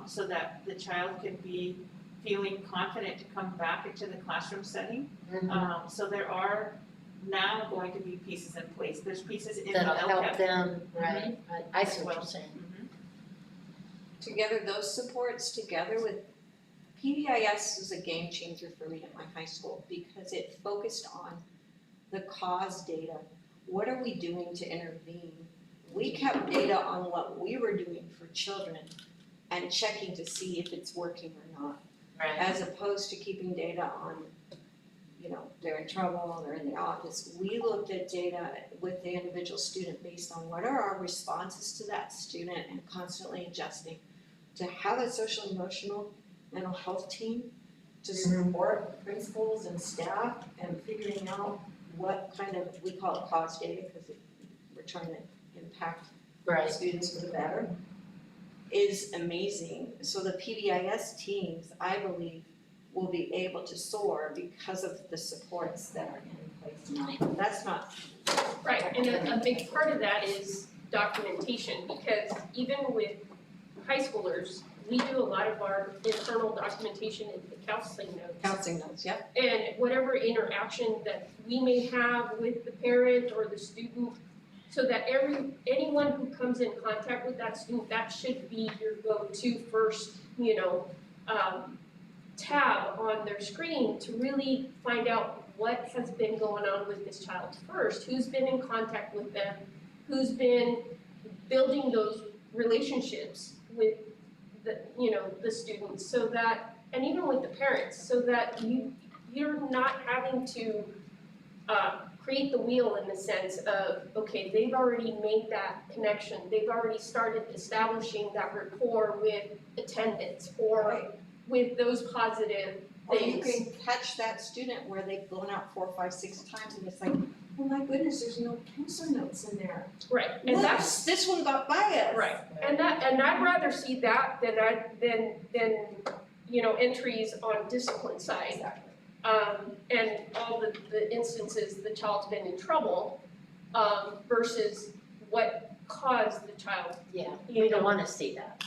Speaker 6: so that the child can be feeling confident to come back into the classroom setting. So there are now going to be pieces in place. There's pieces in the
Speaker 3: That'll
Speaker 6: LCAP.
Speaker 3: help them, right? I see what you're saying.
Speaker 1: Together, those supports together with PBIS is a game changer for me at my high school because it focused on the cause data. What are we doing to intervene? We kept data on what we were doing for children and checking to see if it's working or not,
Speaker 3: Right.
Speaker 1: as opposed to keeping data on, they're in trouble, they're in the office. We looked at data with the individual student based on what are our responses to that student and constantly adjusting to have a social emotional mental health team to support principals and staff and figuring out what kind of, we call it cause data because we're trying to impact
Speaker 3: Right.
Speaker 1: students for the better, is amazing. So the PBIS teams, I believe, will be able to soar because of the supports that are in place now. That's not.
Speaker 4: Right, and a big part of that is documentation, because even with high schoolers, we do a lot of our internal documentation in the counseling notes.
Speaker 1: Counseling notes, yep.
Speaker 4: And whatever interaction that we may have with the parent or the student, so that anyone who comes in contact with that student, that should be your go-to first, tab on their screen to really find out what has been going on with this child first, who's been in contact with them, who's been building those relationships with the students, so that, and even with the parents, so that you're not having to create the wheel in the sense of, okay, they've already made that connection, they've already started establishing that rapport with attendance or with those positive
Speaker 1: Or you
Speaker 4: things.
Speaker 1: can catch that student where they've blown out 4, 5, 6 times and it's like, oh my goodness, there's no counselor notes in there.
Speaker 4: Right, and that's,
Speaker 1: Whoops, this one got biased.
Speaker 4: right, and I'd rather see that than entries on discipline side.
Speaker 1: Exactly.
Speaker 4: And all the instances the child's been in trouble, versus what caused the child.
Speaker 3: Yeah, we don't wanna see that.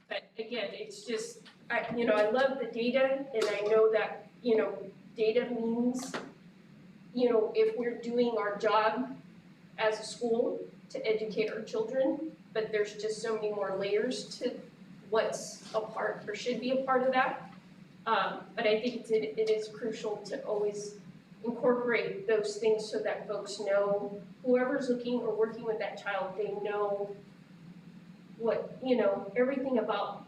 Speaker 4: But again, it's just, I love the data, and I know that, data means, if we're doing our job as a school to educate our children, but there's just so many more layers to what's a part or should be a part of that. But I think it is crucial to always incorporate those things so that folks know, whoever's looking or working with that child, they know what, everything about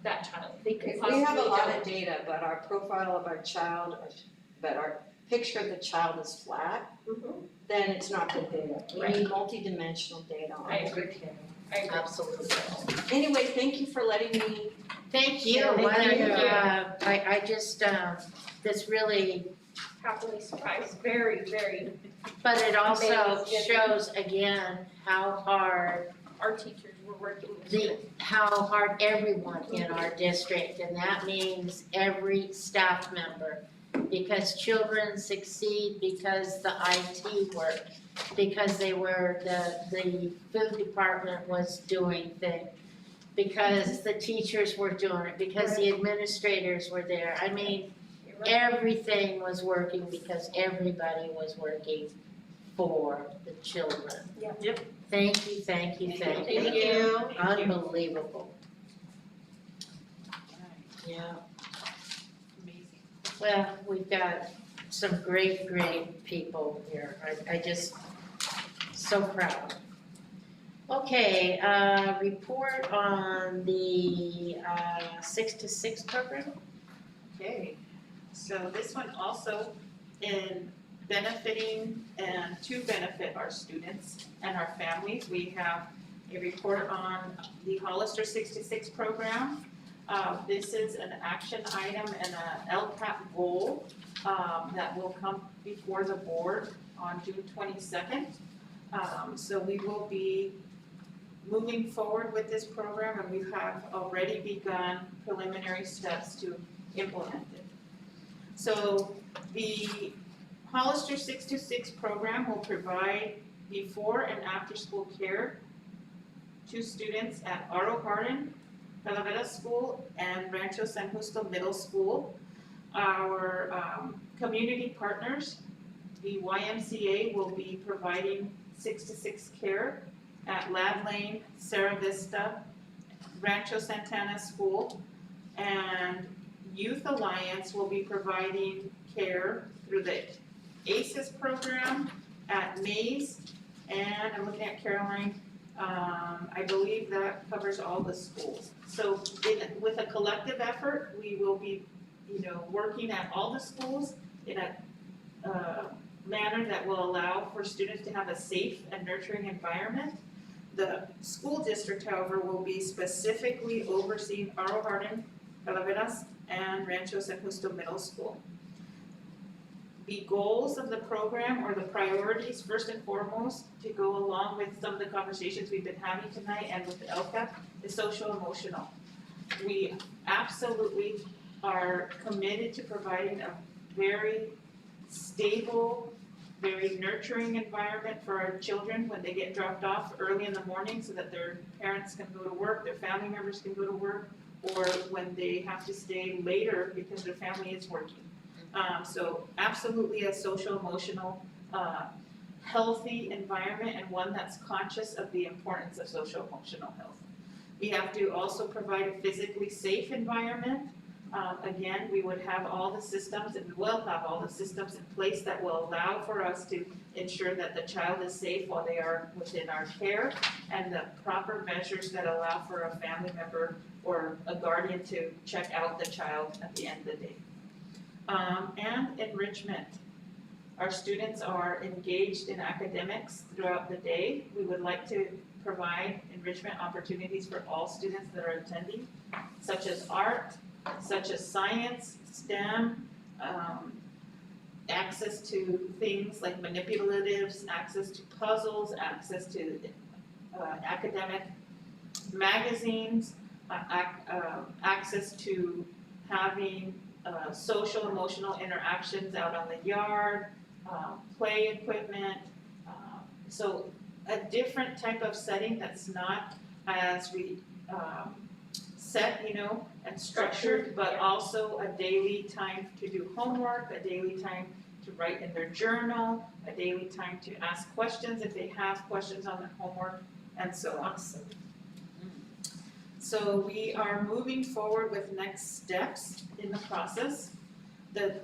Speaker 4: that child they could
Speaker 1: If
Speaker 4: possibly
Speaker 1: we have a lot
Speaker 4: know.
Speaker 1: of data, but our profile of our child, but our picture of the child is flat,
Speaker 4: Mhm.
Speaker 1: then it's not good data. We
Speaker 4: Right.
Speaker 1: need multidimensional data on
Speaker 4: I
Speaker 1: it.
Speaker 4: agree. I agree.
Speaker 3: Absolutely.
Speaker 1: Anyway, thank you for letting me,
Speaker 3: Thank you.
Speaker 1: Thank you.
Speaker 3: I just, this really
Speaker 4: happily surprised, very, very,
Speaker 3: But it also
Speaker 4: Amazing.
Speaker 3: shows again how hard
Speaker 4: our teachers were working this year.
Speaker 3: how hard everyone in our district, and that means every staff member. Because children succeed because the IT worked, because the food department was doing things, because the teachers were doing it, because the administrators were there. I mean,
Speaker 4: You're right.
Speaker 3: everything was working because everybody was working for the children.
Speaker 4: Yeah.
Speaker 5: Yep.
Speaker 3: Thank you, thank you, thank you.
Speaker 5: Thank you.
Speaker 3: Unbelievable. Yeah,
Speaker 6: Amazing.
Speaker 3: well, we've got some great, great people here. I just, so proud. Okay, report on the 6 to 6 program.
Speaker 6: Okay, so this one also in benefiting and to benefit our students and our families, we have a report on the Hollister 66 program. This is an action item and a LCAP goal that will come before the board on June 22nd. So we will be moving forward with this program, and we have already begun preliminary steps to implement it. So the Hollister 626 program will provide before and after school care to students at Aro Garden, Talavera School, and Rancho San Justo Middle School. Our community partners, the YMCA, will be providing 6 to 6 care at Lad Lane, Sarah Vista, Rancho Santana School, and Youth Alliance will be providing care through the ACES program at Mays, and I'm looking at Caroline, I believe that covers all the schools. So with a collective effort, we will be, working at all the schools in a manner that will allow for students to have a safe and nurturing environment. The school district, however, will be specifically overseeing Aro Garden, Calaveras, and Rancho San Justo Middle School. The goals of the program, or the priorities, first and foremost, to go along with some of the conversations we've been having tonight and with the LCAP, is social-emotional. We absolutely are committed to providing a very stable, very nurturing environment for our children when they get dropped off early in the morning so that their parents can go to work, their family members can go to work, or when they have to stay later because their family is working. So absolutely a social-emotional, healthy environment, and one that's conscious of the importance of social-emotional health. We have to also provide a physically safe environment. Again, we would have all the systems, and we will have all the systems in place that will allow for us to ensure that the child is safe while they are within our care, and the proper measures that allow for a family member or a guardian to check out the child at the end of the day. And enrichment. Our students are engaged in academics throughout the day. We would like to provide enrichment opportunities for all students that are attending, such as art, such as science, STEM, access to things like manipulatives, access to puzzles, access to academic magazines, access to having social emotional interactions out on the yard, play equipment, so a different type of setting that's not as set, and structured, but also a daily time to do homework, a daily time to write in their journal, a daily time to ask questions if they have questions on their homework, and so on. So we are moving forward with next steps in the process. The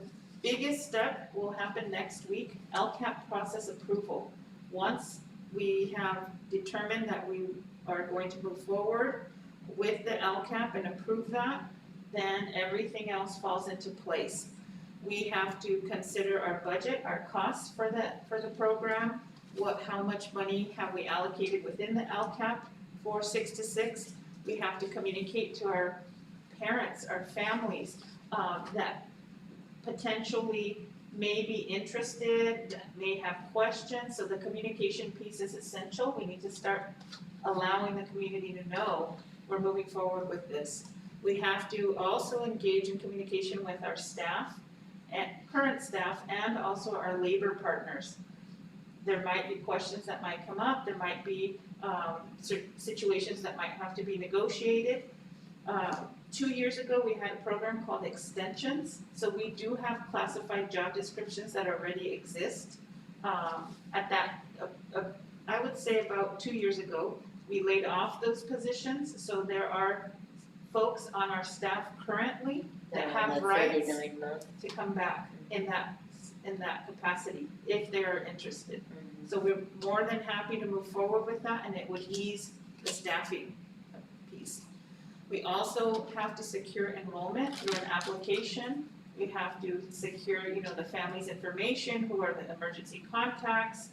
Speaker 6: biggest step will happen next week, LCAP process approval. Once we have determined that we are going to move forward with the LCAP and approve that, then everything else falls into place. We have to consider our budget, our costs for the program, how much money have we allocated within the LCAP for 6 to 6. We have to communicate to our parents, our families, that potentially may be interested, may have questions, so the communication piece is essential. We need to start allowing the community to know we're moving forward with this. We have to also engage in communication with our staff, and current staff, and also our labor partners. There might be questions that might come up, there might be situations that might have to be negotiated. 2 years ago, we had a program called Extensions, so we do have classified job descriptions that already exist. At that, I would say about 2 years ago, we laid off those positions, so there are folks on our staff currently that have rights to come back in that capacity, if they're interested. So we're more than happy to move forward with that, and it would ease the staffing piece. We also have to secure enrollment through an application. We have to secure, the family's information, who are the emergency contacts,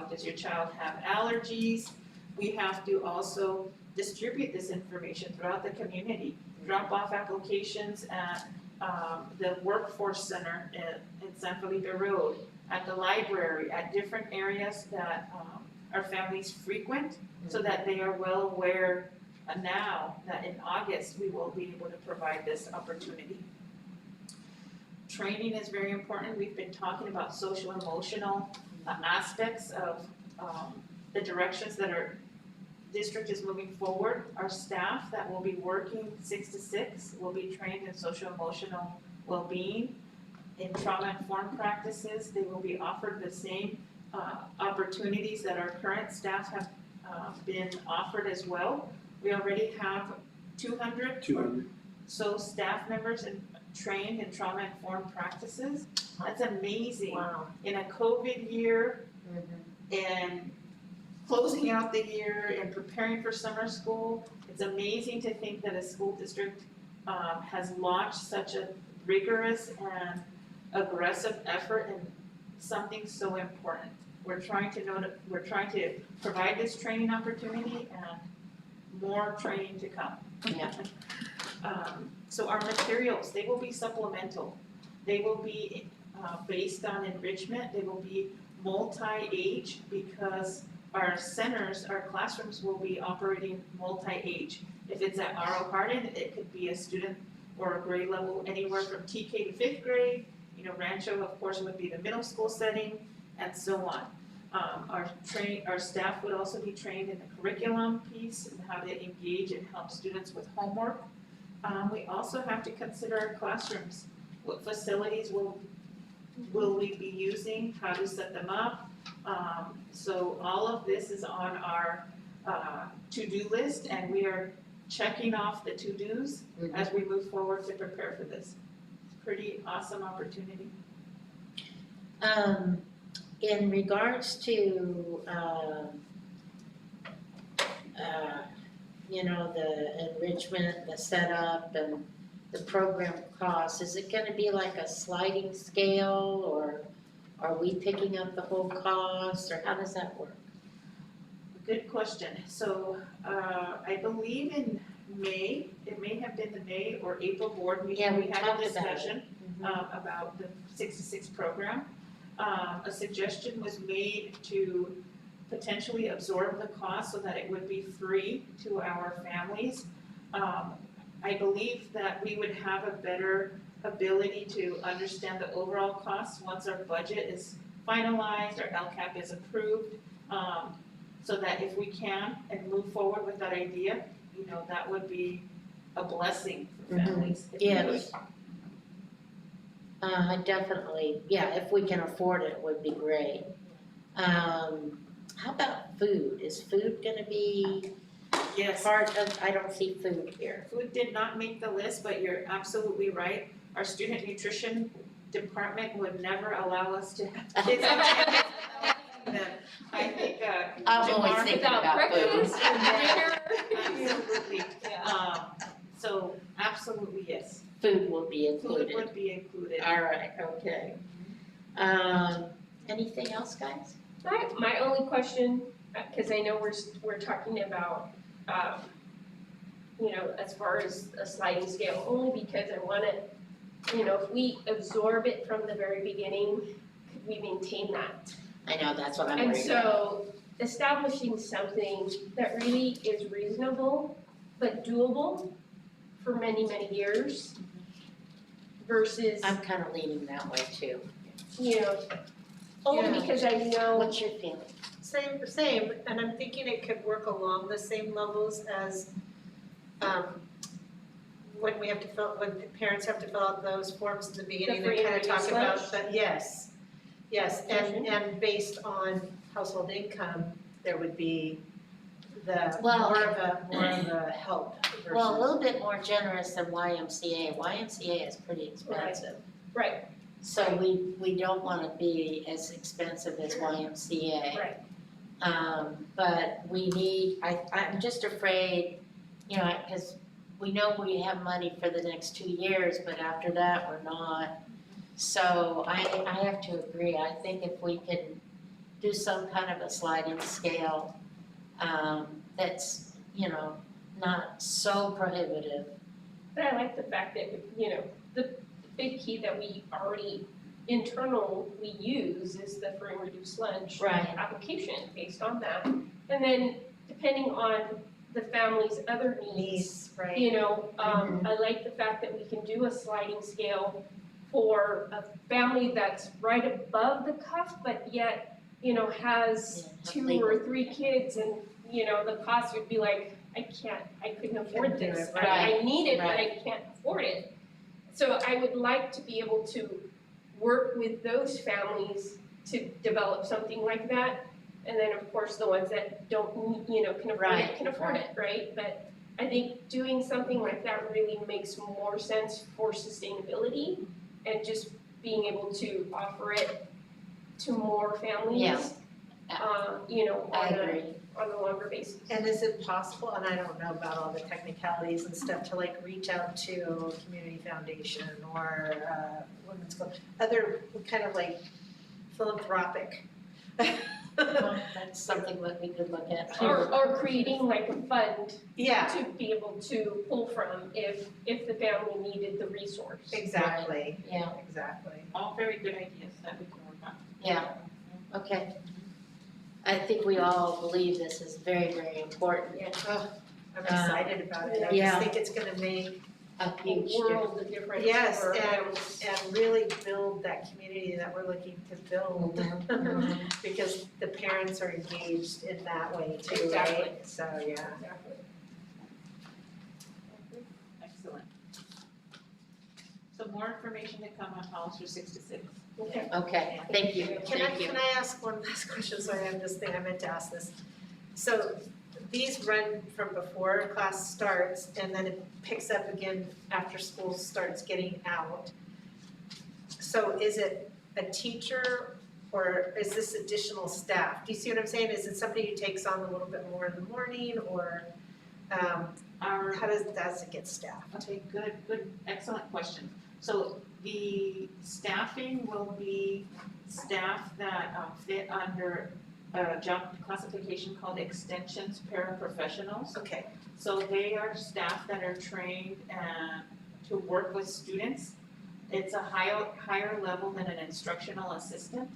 Speaker 6: does your child have allergies? We have to also distribute this information throughout the community, drop off applications at the workforce center in San Felipe Road, at the library, at different areas that our families frequent, so that they are well aware now that in August we will be able to provide this opportunity. Training is very important. We've been talking about social emotional aspects of the directions that our district is moving forward. Our staff that will be working 6 to 6 will be trained in social emotional well-being. In trauma-informed practices, they will be offered the same opportunities that our current staff have been offered as well. We already have 200 so staff members trained in trauma-informed practices. That's amazing.
Speaker 5: Wow.
Speaker 6: In a COVID year, and closing out the year and preparing for summer school, it's amazing to think that a school district has launched such a rigorous and aggressive effort in something so important. We're trying to provide this training opportunity and more training to come.
Speaker 3: Yeah.
Speaker 6: So our materials, they will be supplemental. They will be based on enrichment. They will be multi-age, because our centers, our classrooms will be operating multi-age. If it's at R.O. Hardin, it could be a student or a grade level anywhere from TK to 5th grade. Rancho, of course, would be the middle school setting, and so on. Our staff would also be trained in the curriculum piece and how to engage and help students with homework. We also have to consider our classrooms. What facilities will we be using? How to set them up? So all of this is on our to-do list, and we are checking off the to-dos as we move forward to prepare for this. Pretty awesome opportunity.
Speaker 3: In regards to, the enrichment, the setup, and the program costs, is it gonna be like a sliding scale, or are we picking up the whole cost, or how does that work?
Speaker 6: Good question. So I believe in May, it may have been the May or April board meeting,
Speaker 3: Yeah, we
Speaker 6: we had a
Speaker 3: talked about it.
Speaker 6: discussion about the 6 to 6 program. A suggestion was made to potentially absorb the cost so that it would be free to our families. I believe that we would have a better ability to understand the overall costs once our budget is finalized, our LCAP is approved, so that if we can and move forward with that idea, that would be a blessing for families. if we
Speaker 3: Yes. Definitely, if we can afford it, would be great. How about food? Is food gonna be
Speaker 6: could. Yes,
Speaker 3: part of, I don't see food here.
Speaker 6: food did not make the list, but you're absolutely right. Our student nutrition department would never allow us to have kids on campus without eating them. I think,
Speaker 3: I'm always
Speaker 6: Jamar-
Speaker 3: thinking
Speaker 4: Without
Speaker 3: about food.
Speaker 4: breakfast and dinner.
Speaker 6: Absolutely. So absolutely, yes.
Speaker 3: Food will be
Speaker 6: Food
Speaker 3: included.
Speaker 6: would be included.
Speaker 3: All right, okay. Anything else, guys?
Speaker 4: My only question, because I know we're talking about, as far as a sliding scale, only because I want to you know, if we absorb it from the very beginning, could we maintain that?
Speaker 3: I know, that's what I'm
Speaker 4: And
Speaker 3: worried about.
Speaker 4: so establishing something that really is reasonable but doable for many, many years versus,
Speaker 3: I'm kind of leaning that way too.
Speaker 4: you know, only
Speaker 5: Yeah.
Speaker 4: because I know,
Speaker 3: What's your feeling?
Speaker 5: Same, and I'm thinking it could work along the same levels as, when we have to when the parents have to fill out those forms at the beginning,
Speaker 4: free
Speaker 5: they kind
Speaker 4: and
Speaker 5: of talk
Speaker 4: reduced
Speaker 5: about,
Speaker 4: lunch?
Speaker 5: that. Yes, and based on household income, there would be the,
Speaker 3: Well-
Speaker 5: more of a help versus.
Speaker 3: Well, a little bit more generous than YMCA. YMCA is pretty expensive.
Speaker 4: right,
Speaker 3: So we don't want to be as expensive as YMCA.
Speaker 4: right.
Speaker 3: But we need, I'm just afraid, you know, because we know we have money for the next 2 years, but after that, we're not. So I have to agree. I think if we can do some kind of a sliding scale, that's, you know, not so prohibitive.
Speaker 4: But I like the fact that, you know, the big key that we already internally use is the free and reduced lunch
Speaker 3: Right.
Speaker 4: application based on that. And then depending on the family's other needs,
Speaker 5: Needs, right.
Speaker 4: you know, I like the fact that we can do a sliding scale for a family that's right above the cuff, but yet, you know, has
Speaker 3: Yeah,
Speaker 4: 2
Speaker 3: legal.
Speaker 4: or 3 kids and, you know, the cost would be like, I couldn't afford
Speaker 5: Couldn't do
Speaker 4: this.
Speaker 5: it,
Speaker 4: I need it, but
Speaker 3: right.
Speaker 4: I can't afford it. So I would like to be able to work with those families to develop something like that. And then, of course, the ones that don't, you know, can afford it, can afford it, right? But I think doing something like that really makes more sense for sustainability and just being able to offer it to more families.
Speaker 3: Yeah.
Speaker 4: You know,
Speaker 3: I agree.
Speaker 4: on a longer basis.
Speaker 5: And is it possible, and I don't know about all the technicalities and stuff, to like reach out to Community Foundation or Women's Club, other kind of like philanthropic?
Speaker 3: Well, that's something that we could look at.
Speaker 4: Or creating like a fund
Speaker 5: Yeah,
Speaker 4: to be able to pull from if the family needed the resource.
Speaker 5: exactly,
Speaker 3: Yeah,
Speaker 5: exactly.
Speaker 6: All very good ideas that we can work on.
Speaker 3: yeah, okay. I think we all believe this is very, very important.
Speaker 5: Oh, I'm excited about it, I
Speaker 3: Yeah.
Speaker 5: just think it's gonna make,
Speaker 3: A
Speaker 4: A
Speaker 3: huge difference.
Speaker 4: world of difference
Speaker 5: yes,
Speaker 4: for families.
Speaker 5: and really build that community that we're looking to build.
Speaker 3: Mhm.
Speaker 5: Because the parents are engaged in that way too,
Speaker 4: Exactly.
Speaker 5: right? So, yeah.
Speaker 4: Exactly.
Speaker 6: Excellent. So more information to come on Hollister 66.
Speaker 4: Okay.
Speaker 3: Okay, thank you,
Speaker 5: Can I,
Speaker 3: thank you.
Speaker 5: can I ask one last question? Sorry, I have this thing, I meant to ask this. So these run from before class starts and then it picks up again after school starts getting out. So is it a teacher or is this additional staff? Do you see what I'm saying? Is it somebody who takes on a little bit more in the morning or
Speaker 6: Our
Speaker 5: how does it get staffed?
Speaker 6: Okay, good, excellent question. So the staffing will be staff that fit under a job classification called extensions paraprofessionals.
Speaker 5: Okay,
Speaker 6: So they are staff that are trained to work with students. It's a higher level than an instructional assistant,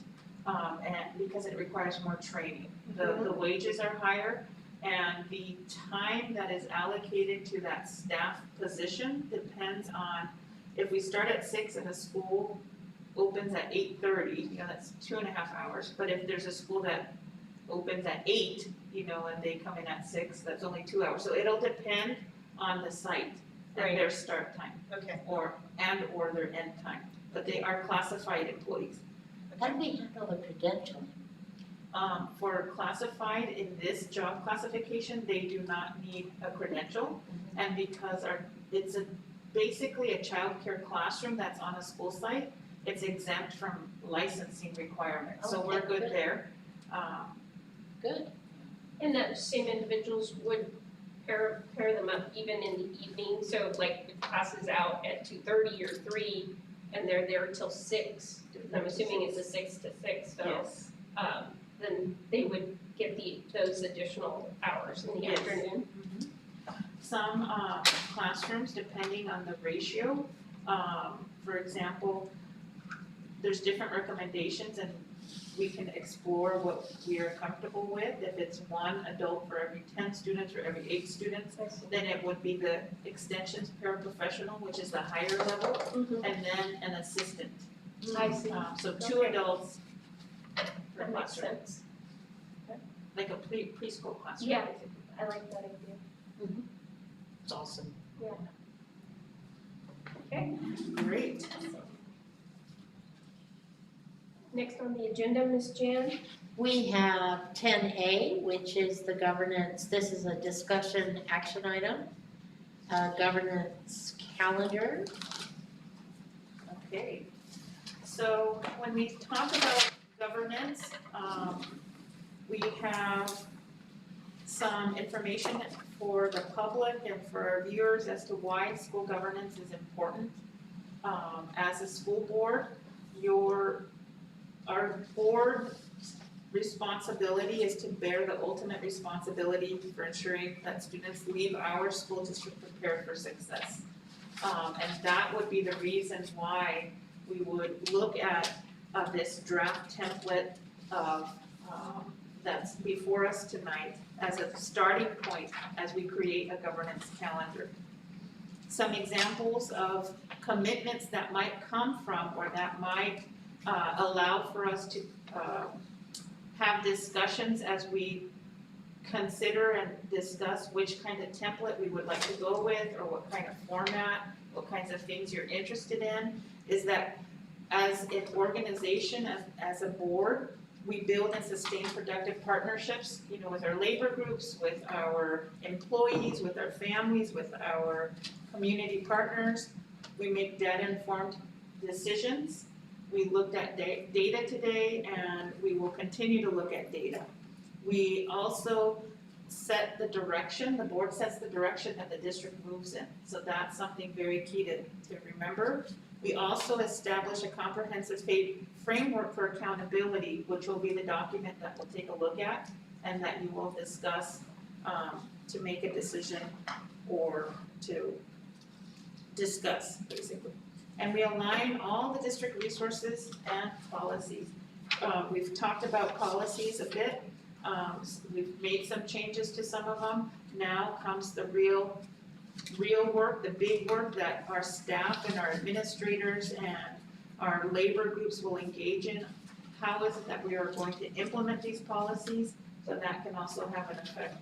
Speaker 6: and because it requires more training. The wages are higher, and the time that is allocated to that staff position depends on, if we start at 6 and the school opens at 8:30, you know, that's 2.5 hours. But if there's a school that opens at 8, you know, and they come in at 6, that's only 2 hours. So it'll depend on the site and their start time
Speaker 5: okay.
Speaker 6: or their end time. But they are classified employees.
Speaker 3: How do we handle the credentialing?
Speaker 6: For classified in this job classification, they do not need a credential. And because it's basically a childcare classroom that's on a school site, it's exempt from licensing requirements. So we're
Speaker 3: Okay,
Speaker 6: good
Speaker 3: good.
Speaker 6: there.
Speaker 3: Good.
Speaker 4: And that same individuals would pair them up even in the evening, so like if class is out at 2:30 or 3 and they're there till 6, I'm assuming it's a 6 to 6, so
Speaker 6: Yes.
Speaker 4: then they would get those additional hours in the
Speaker 6: Yes.
Speaker 4: afternoon.
Speaker 6: Some classrooms, depending on the ratio, For example, there's different recommendations and we can explore what we are comfortable with. If it's one adult for every 10 students or every 8 students, then it would be the extensions paraprofessional, which is the higher level,
Speaker 4: Mhm.
Speaker 6: and then an assistant.
Speaker 4: I see.
Speaker 6: So 2
Speaker 4: Okay.
Speaker 6: adults per
Speaker 4: That makes
Speaker 6: classroom,
Speaker 4: sense.
Speaker 6: like a preschool classroom.
Speaker 4: Yeah, I like that idea.
Speaker 5: It's awesome.
Speaker 4: Okay,
Speaker 6: Great.
Speaker 4: next on the agenda, Ms. Jan.
Speaker 3: We have 10A, which is the governance, this is a discussion action item, governance calendar.
Speaker 6: Okay, so when we talk about governance, we have some information for the public and for our viewers as to why school governance is important. As a school board, our board responsibility is to bear the ultimate responsibility for ensuring that students leave our school district prepared for success. And that would be the reason why we would look at this draft template of that's before us tonight as a starting point as we create a governance calendar. Some examples of commitments that might come from or that might allow for us to have discussions as we consider and discuss which kind of template we would like to go with or what kind of format, what kinds of things you're interested in, is that as an organization, as a board, we build and sustain productive partnerships, with our labor groups, with our employees, with our families, with our community partners. We make data-informed decisions. We looked at data today, and we will continue to look at data. We also set the direction, the board sets the direction that the district moves in. So that's something very key to remember. We also establish a comprehensive framework for accountability, which will be the document that we'll take a look at and that you will discuss to make a decision or to discuss, basically. And we align all the district resources and policies. We've talked about policies a bit. We've made some changes to some of them. Now comes the real work, the big work that our staff and our administrators and our labor groups will engage in. How is it that we are going to implement these policies? So that can also have an effect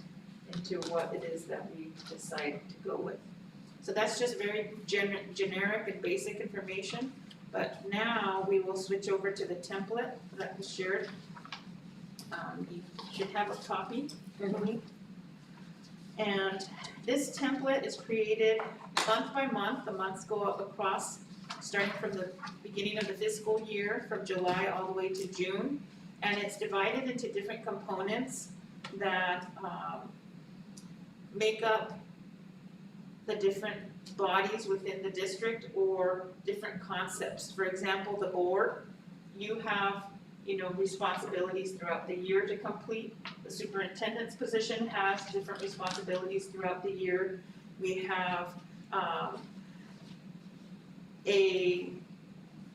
Speaker 6: into what it is that we decide to go with. So that's just very generic and basic information. But now we will switch over to the template that was shared. You should have a copy. And this template is created month by month. The months go up across, starting from the beginning of the fiscal year, from July all the way to June. And it's divided into different components that make up the different bodies within the district or different concepts. For example, the board, you have responsibilities throughout the year to complete. The superintendent's position has different responsibilities throughout the year. We have a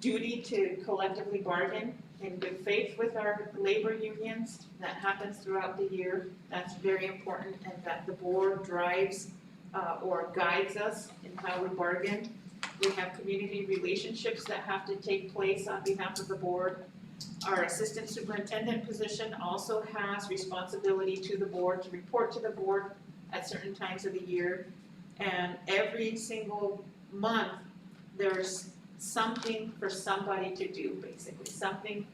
Speaker 6: duty to collectively bargain in good faith with our labor unions. That happens throughout the year. That's very important, and that the board drives or guides us in how we bargain. We have community relationships that have to take place on behalf of the board. Our assistant superintendent position also has responsibility to the board, to report to the board at certain times of the year. And every single month, there's something for somebody to do, basically, something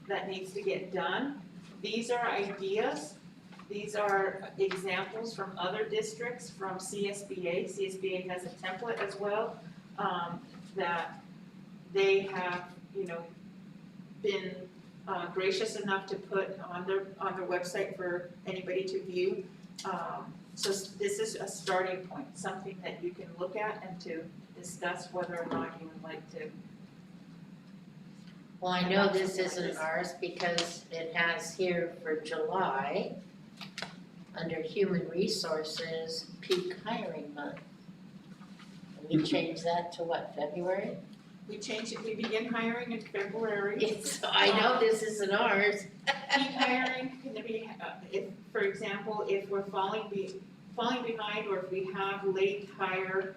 Speaker 6: that needs to get done. These are ideas. These are examples from other districts, from CSBA. CSBA has a template as well that they have, been gracious enough to put on their website for anybody to view. So this is a starting point, something that you can look at and to discuss whether or not you would like to.
Speaker 3: Well, I know this isn't ours because it has here for July, under human resources, peak hiring month. And we changed that to what, February?
Speaker 6: We changed it, we begin hiring in February.
Speaker 3: It's, I know this isn't ours.
Speaker 6: Peak hiring can be, if, for example, if we're falling behind, or if we have late hire,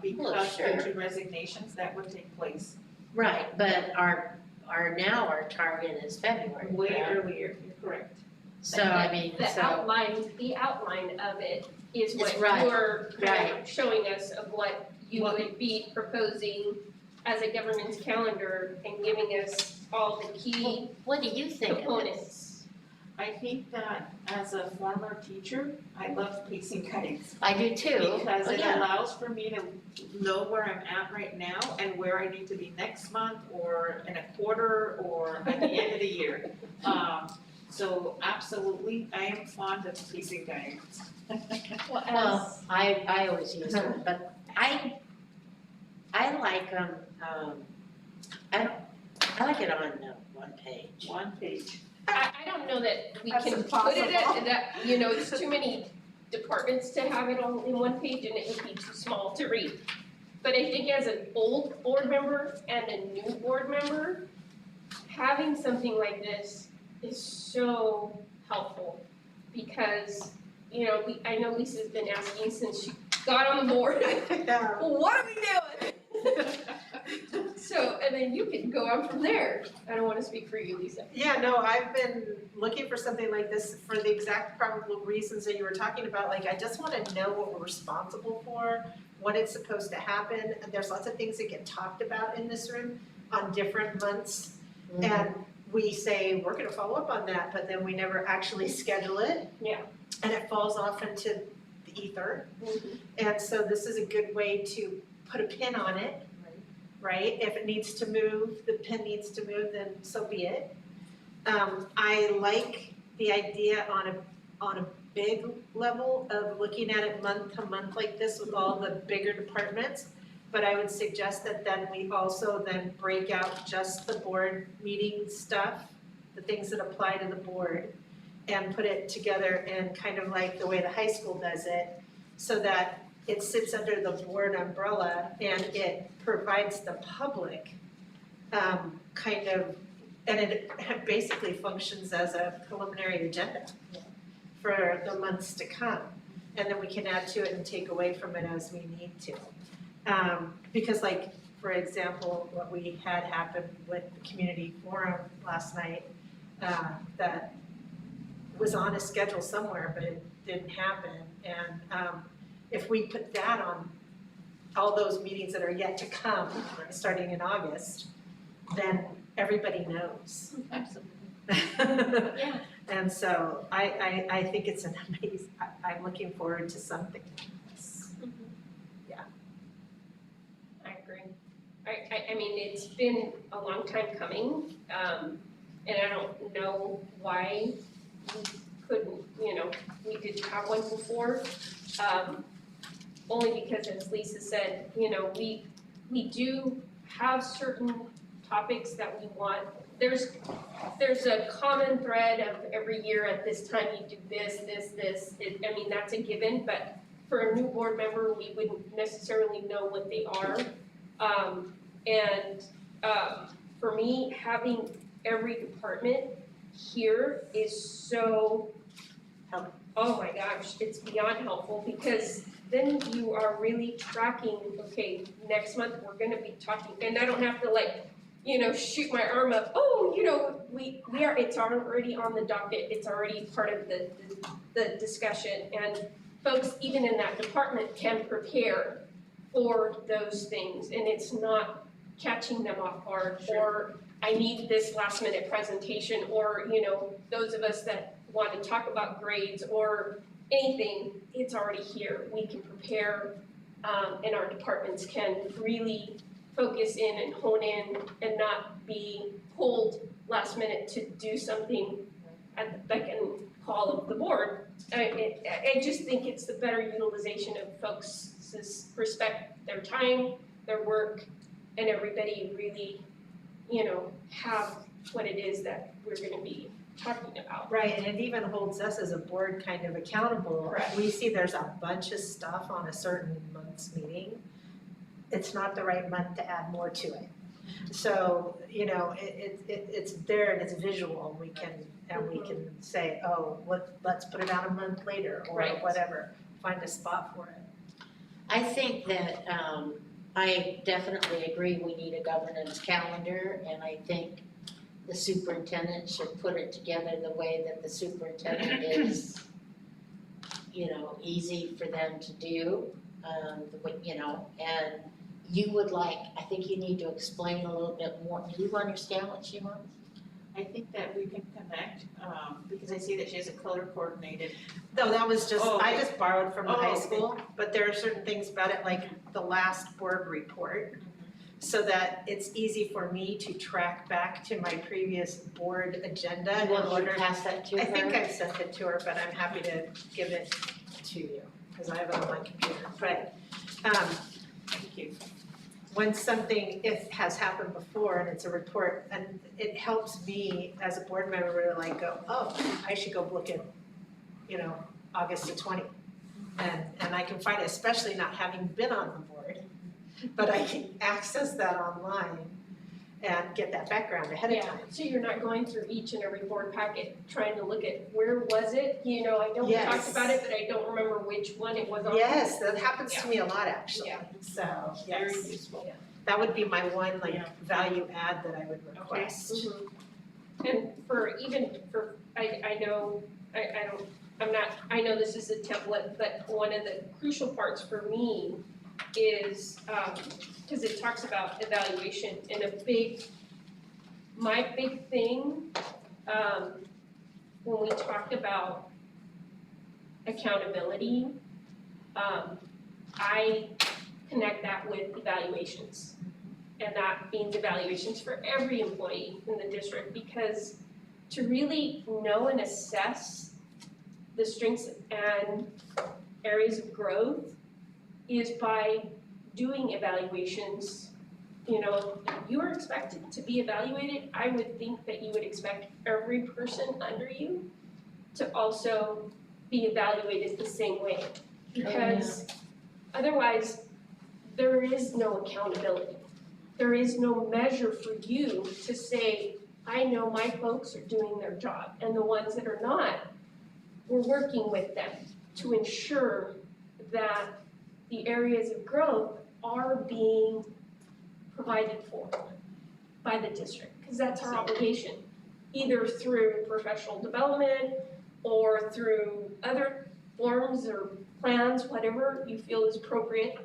Speaker 6: because due to resignations, that would take place
Speaker 3: Right, but our target is February,
Speaker 6: way
Speaker 3: correct?
Speaker 6: earlier, you're correct.
Speaker 3: So, I mean,
Speaker 4: The outline of it is
Speaker 3: It's
Speaker 4: what
Speaker 3: right,
Speaker 4: you're kind of
Speaker 3: right.
Speaker 4: showing us of what you would be proposing as a governance calendar and giving us all the key
Speaker 3: What do you think of this?
Speaker 4: components.
Speaker 6: I think that as a former teacher, I love pacing guides.
Speaker 3: I do too.
Speaker 6: Because
Speaker 3: Oh,
Speaker 6: it
Speaker 3: yeah.
Speaker 6: allows for me to know where I'm at right now and where I need to be next month or in a quarter or at the end of the year. So absolutely, I am fond of pacing guides.
Speaker 3: Well, I always use them, but I like them, I like it on one page.
Speaker 6: One page.
Speaker 4: I don't know that we
Speaker 5: That's
Speaker 4: can put it at that, it's too many departments to have it all in one page and it would be too small to read. But I think as an old board member and a new board member, having something like this is so helpful because, I know Lisa's been asking since she got on the board, what are we doing? So, and then you can go on from there. I don't want to speak for you, Lisa.
Speaker 5: Yeah, no, I've been looking for something like this for the exact probable reasons that you were talking about. Like, I just want to know what we're responsible for, when it's supposed to happen. And there's lots of things that get talked about in this room on different months. And we say, we're gonna follow up on that, but then we never actually schedule it.
Speaker 4: Yeah.
Speaker 5: And it falls off into the ether. And so this is a good way to put a pin on it, right? If it needs to move, the pin needs to move, then so be it. I like the idea on a big level of looking at it month to month like this with all the bigger departments. But I would suggest that then we also then break out just the board meeting stuff, the things that apply to the board, and put it together in kind of like the way the high school does it, so that it sits under the board umbrella and it provides the public kind of, and it basically functions as a preliminary agenda for the months to come. And then we can add to it and take away from it as we need to. Because like, for example, what we had happen with the community forum last night, that was on a schedule somewhere, but it didn't happen. And if we put that on all those meetings that are yet to come, starting in August, then everybody knows.
Speaker 6: Absolutely.
Speaker 4: Yeah.
Speaker 5: And so I think it's an amazing, I'm looking forward to something like this.
Speaker 4: I agree. I mean, it's been a long time coming, and I don't know why we couldn't, we didn't have one before. Only because, as Lisa said, we do have certain topics that we want. There's a common thread of every year at this time you do this. I mean, that's a given, but for a new board member, we wouldn't necessarily know what they are. For me, having every department here is so, oh my gosh, it's beyond helpful, because then you are really tracking, okay, next month we're gonna be talking, and I don't have to shoot my arm up, we are, it's already on the docket, it's already part of the discussion, and folks, even in that department, can prepare for those things, and it's not catching them off guard, or I need this last minute presentation, or, those of us that want to talk about grades or anything, it's already here. We can prepare, and our departments can really focus in and hone in and not be pulled last minute to do something at the beck and call of the board. I just think it's the better utilization of folks to respect their time, their work, and everybody really, have what it is that we're gonna be talking about.
Speaker 5: Right, and it even holds us as a board kind of accountable.
Speaker 4: Correct.
Speaker 5: We see there's a bunch of stuff on a certain month's meeting, it's not the right month to add more to it. So, you know, it's there and it's visual, we can say, oh, let's put it out a month later, or
Speaker 4: Right.
Speaker 5: whatever, find a spot for it.
Speaker 3: I think that, I definitely agree we need a governance calendar, and I think the superintendent should put it together the way that the superintendent is, you know, easy for them to do, you know, and you would like, I think you need to explain a little bit more. Do you understand what she wants?
Speaker 6: I think that we can connect, because I see that she has a color coordinated.
Speaker 5: No, that was just,
Speaker 6: Oh,
Speaker 5: I
Speaker 6: okay.
Speaker 5: just borrowed from the
Speaker 6: Oh,
Speaker 5: high
Speaker 6: okay.
Speaker 5: school, but there are certain things about it, like the last board report, so that it's easy for me to track back to my previous board agenda in
Speaker 3: You want me
Speaker 5: order.
Speaker 3: to pass that to her?
Speaker 5: I think I've sent it to her, but I'm happy to give it to you, because I have it on my computer. But,
Speaker 6: Thank you.
Speaker 5: when something, if has happened before and it's a report, and it helps me as a board member to like go, oh, I should go look at, you know, August the 20th. And I can find it, especially not having been on the board, but I can access that online and get that background ahead of time.
Speaker 4: So you're not going through each and every board packet trying to look at where was it, you know, I know we talked
Speaker 5: Yes.
Speaker 4: about it, but I don't remember which one it was on.
Speaker 5: Yes, that happens to me a lot, actually.
Speaker 4: Yeah.
Speaker 5: So,
Speaker 6: Very
Speaker 5: yes,
Speaker 6: useful.
Speaker 5: that would be my one like
Speaker 6: Yeah.
Speaker 5: value add that I would request.
Speaker 4: Mhm. And I know this is a template, but one of the crucial parts for me is, cause it talks about evaluation and my big thing, when we talk about accountability, I connect that with evaluations. And that means evaluations for every employee in the district, because to really know and assess the strengths and areas of growth is by doing evaluations. You know, if you are expected to be evaluated, I would think that you would expect every person under you to also be evaluated the same way. Because otherwise, there is no accountability. There is no measure for you to say, I know my folks are doing their job, and the ones that are not, we're working with them to ensure that the areas of growth are being provided for by the district, because that's our obligation, either through professional development or through other forms or plans, whatever you feel is appropriate.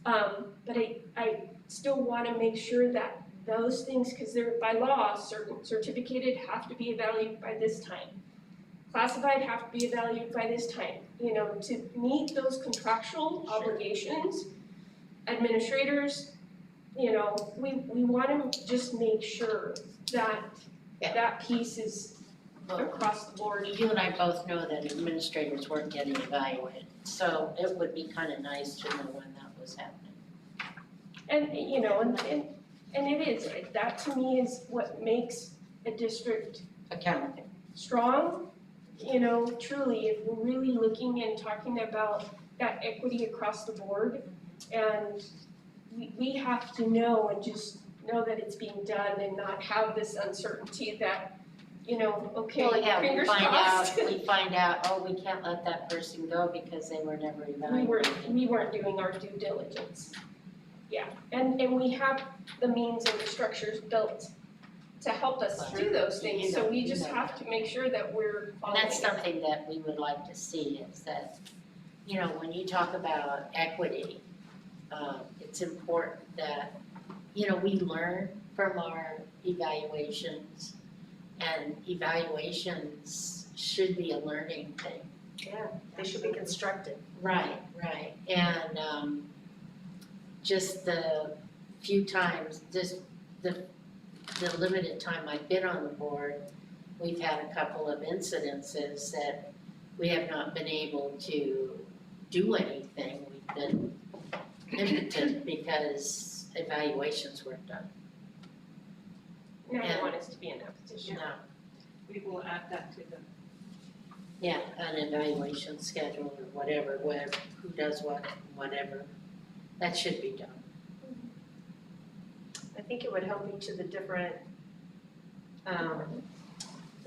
Speaker 4: But I still want to make sure that those things, because they're by law, certain certificated have to be evaluated by this time. Classified have to be evaluated by this time, you know, to meet those contractual obligations. Administrators, you know, we want to just make sure that that piece is across the board.
Speaker 3: You and I both know that administrators weren't getting evaluated, so it would be kind of nice to know when that was happening.
Speaker 4: And, you know, and it is, that to me is what makes a district
Speaker 3: Accountable.
Speaker 4: strong. You know, truly, if we're really looking and talking about that equity across the board, and we have to know and just know that it's being done and not have this uncertainty that, you know, okay,
Speaker 3: Well, yeah,
Speaker 4: fingers crossed.
Speaker 3: we find out, oh, we can't let that person go because they were never evaluated.
Speaker 4: We weren't doing our due diligence. Yeah, and we have the means and the structures built to help us do those things, so we just have to make sure that we're
Speaker 3: And
Speaker 4: following
Speaker 3: that's
Speaker 4: it.
Speaker 3: something that we would like to see, is that, you know, when you talk about equity, it's important that, you know, we learn from our evaluations, and evaluations should be a learning thing.
Speaker 5: Yeah, they should be constructive.
Speaker 3: Right, and, just the few times, just the limited time I've been on the board, we've had a couple of incidences that we have not been able to do anything. We've been impotent because evaluations weren't done.
Speaker 4: And I
Speaker 3: and-
Speaker 4: don't want us to be in that position.
Speaker 3: No.
Speaker 6: We will add that to the,
Speaker 3: Yeah, an evaluation schedule or whatever, who does what, whatever, that should be done.
Speaker 5: I think it would help each of the different,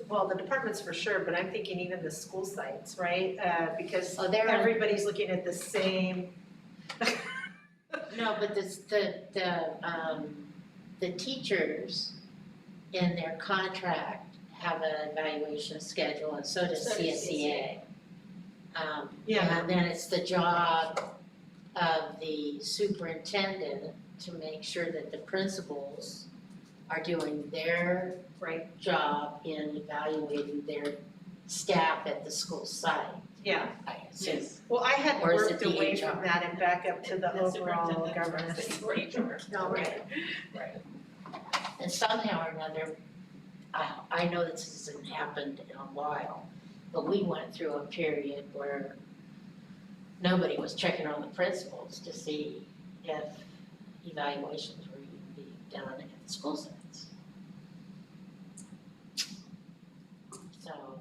Speaker 5: well, the departments for sure, but I'm thinking even the school sites, right? Because
Speaker 3: Oh, they're on-
Speaker 5: everybody's looking at the same.
Speaker 3: No, but the teachers in their contract have an evaluation schedule, and so does
Speaker 4: So does
Speaker 3: CSEA.
Speaker 5: Yeah.
Speaker 3: And then it's the job of the superintendent to make sure that the principals are doing their
Speaker 5: Right.
Speaker 3: job in evaluating their staff at the school site,
Speaker 5: Yeah,
Speaker 3: I assume.
Speaker 6: Yes.
Speaker 5: well, I had
Speaker 3: Or is
Speaker 5: worked
Speaker 3: it the
Speaker 5: away
Speaker 3: HR?
Speaker 5: from that and back up to the
Speaker 6: The
Speaker 5: overall
Speaker 6: superintendent
Speaker 5: governance.
Speaker 6: runs the HR.
Speaker 5: No, right.
Speaker 3: And somehow or another, I know this hasn't happened in a while, but we went through a period where nobody was checking on the principals to see if evaluations were even being done at the school sites. So,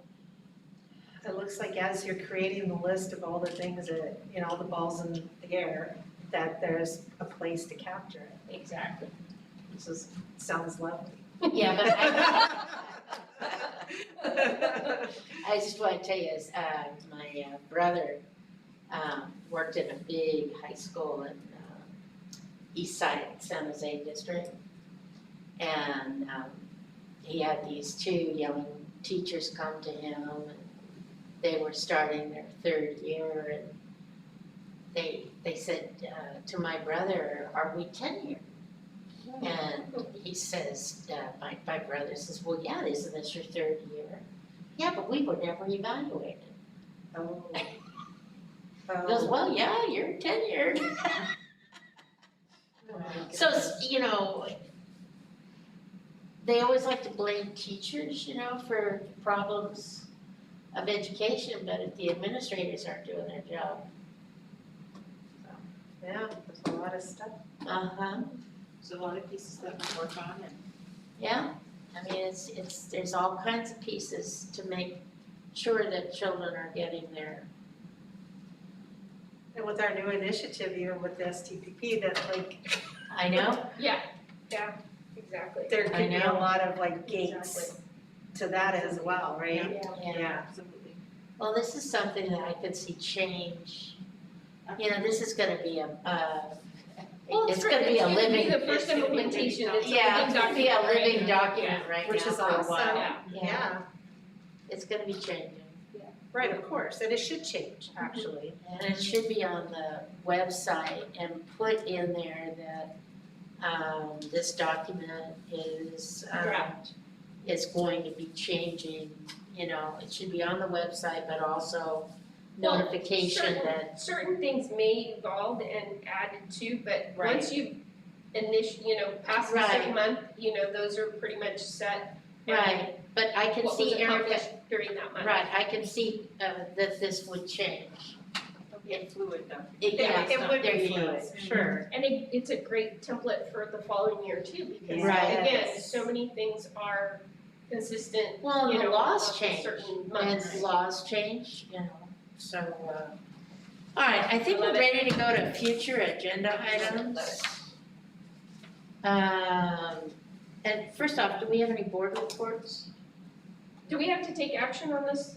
Speaker 5: It looks like as you're creating the list of all the things that, you know, all the balls in the air, that there's a place to capture it.
Speaker 4: Exactly.
Speaker 5: This is, sounds lovely.
Speaker 3: yeah, but I just want to tell you, is, my brother, worked in a big high school in, east side San Jose district. And, he had these two young teachers come to him, and they were starting their third year, and they said, to my brother, "Are we tenured?" And he says, my brother says, "Well, yeah, isn't this your third year?" "Yeah, but we were never evaluated."
Speaker 5: Oh.
Speaker 3: He goes, "Well, yeah, you're tenured." So, you know, they always like to blame teachers, you know, for problems of education, but if the administrators aren't doing their job.
Speaker 5: Yeah, there's a lot of stuff.
Speaker 3: Uh-huh,
Speaker 6: There's a lot of pieces that we work on and
Speaker 3: yeah, I mean, it's, there's all kinds of pieces to make sure that children are getting their,
Speaker 5: And with our new initiative, even with the STPP, that like,
Speaker 3: I know,
Speaker 4: Yeah, exactly.
Speaker 5: there
Speaker 3: I
Speaker 5: could be a
Speaker 3: know.
Speaker 5: lot of like gates
Speaker 4: Exactly.
Speaker 5: to that as well, right?
Speaker 4: Yeah.
Speaker 3: yeah.
Speaker 6: absolutely.
Speaker 3: Well, this is something that I could see change. You know, this is gonna be
Speaker 4: Well,
Speaker 3: it's gonna be a
Speaker 4: It's
Speaker 3: living,
Speaker 4: gonna be the first
Speaker 6: It's gonna be a
Speaker 4: implementation,
Speaker 6: living
Speaker 4: it's a
Speaker 3: yeah,
Speaker 4: living
Speaker 3: it's gonna be a
Speaker 4: document,
Speaker 3: living
Speaker 4: right?
Speaker 3: document right now
Speaker 5: Which is
Speaker 3: for a
Speaker 5: awesome.
Speaker 3: while.
Speaker 4: Yeah.
Speaker 5: Yeah,
Speaker 3: It's gonna be changing.
Speaker 5: right, of course, and it should change, actually.
Speaker 3: And it should be on the website and put in there that, this document is,
Speaker 4: Draft.
Speaker 3: is going to be changing, you know, it should be on the website, but also notification
Speaker 4: Well,
Speaker 3: that,
Speaker 4: certain things may evolve and added to, but
Speaker 5: Right.
Speaker 4: once you pass a
Speaker 3: Right.
Speaker 4: certain month, those are pretty much set. and
Speaker 3: right, but I can
Speaker 4: What was
Speaker 3: see Erica,
Speaker 4: accomplished during that month.
Speaker 3: right, I can see, that this would change.
Speaker 6: It's fluid document.
Speaker 3: Yeah,
Speaker 5: It would
Speaker 3: there
Speaker 5: be
Speaker 3: you go.
Speaker 5: fluid, sure.
Speaker 4: And it's a great template for the following year too, because
Speaker 3: Right.
Speaker 4: again, so many things are consistent,
Speaker 3: Well, the laws
Speaker 4: across
Speaker 3: change,
Speaker 4: certain
Speaker 3: and
Speaker 4: months.
Speaker 3: laws change, you know, so, all right, I think
Speaker 4: I love
Speaker 3: we're
Speaker 4: it.
Speaker 3: ready to go to future agenda items. And first off, do we have any board reports?
Speaker 4: Do we have to take action on this?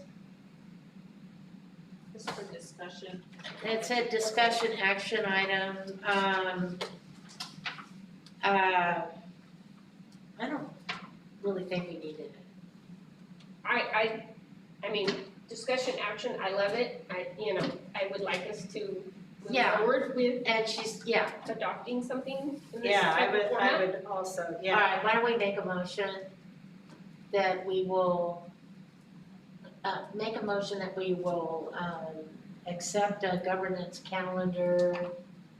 Speaker 6: This is for discussion.
Speaker 3: It said discussion action item, I don't really think we need it.
Speaker 4: I mean, discussion action, I love it, I would like us to move
Speaker 3: Yeah.
Speaker 4: forward with
Speaker 3: And she's, yeah,
Speaker 4: adopting something in this
Speaker 5: Yeah,
Speaker 4: type of
Speaker 5: I
Speaker 4: format.
Speaker 5: would also,
Speaker 3: all
Speaker 5: yeah.
Speaker 3: right, why don't we make a motion that we will, make a motion that we will, accept a governance calendar.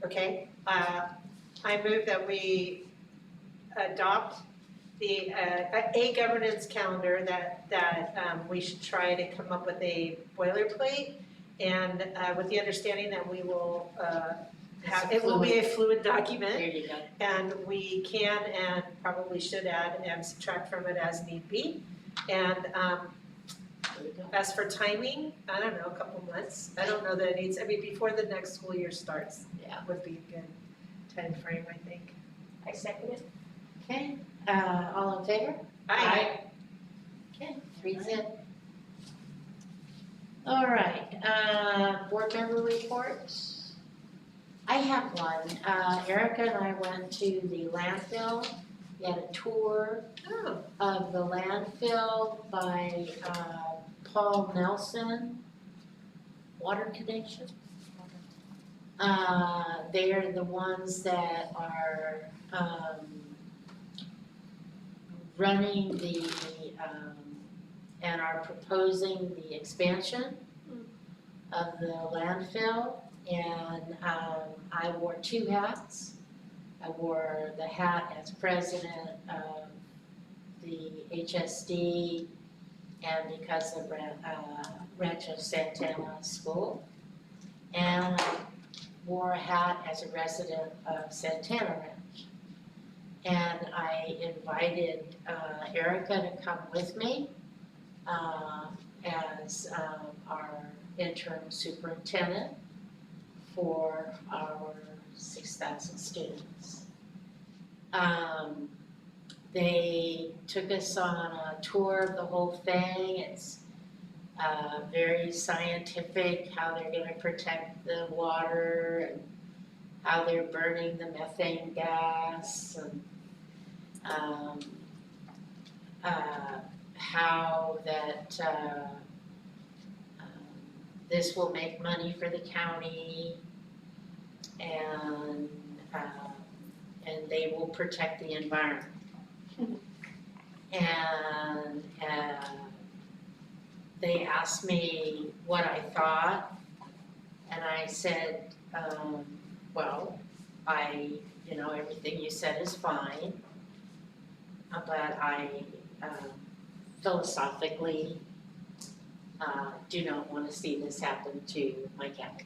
Speaker 5: Okay, I move that we adopt the, a governance calendar that we should try to come up with a boilerplate, and with the understanding that we will have, it will be a fluid document,
Speaker 3: There you go.
Speaker 5: and we can and probably should add and subtract from it as need be. And
Speaker 3: There you go.
Speaker 5: as for timing, I don't know, a couple months. I don't know that it needs, before the next school year starts.
Speaker 3: Yeah.
Speaker 5: Would be a good time frame, I think.
Speaker 4: I second it.
Speaker 3: Okay, all in favor?
Speaker 5: Aye.
Speaker 3: Okay, 3-0. All right, board member reports. I have one. Erica and I went to the landfill. We had a tour
Speaker 5: Oh,
Speaker 3: of the landfill by Paul Nelson, Water Connection. They are the ones that are running the, and are proposing the expansion of the landfill. And I wore 2 hats. I wore the hat as president of the HSD and because of Rancho Santana School. And I wore a hat as a resident of Santana Ranch. And I invited Erica to come with me as our interim superintendent for our 6,000 students. They took us on a tour of the whole thing. It's very scientific, how they're gonna protect the water and how they're burning the methane gas and how that this will make money for the county and they will protect the environment. And they asked me what I thought, and I said, well, everything you said is fine, but I philosophically do not want to see this happen to my county.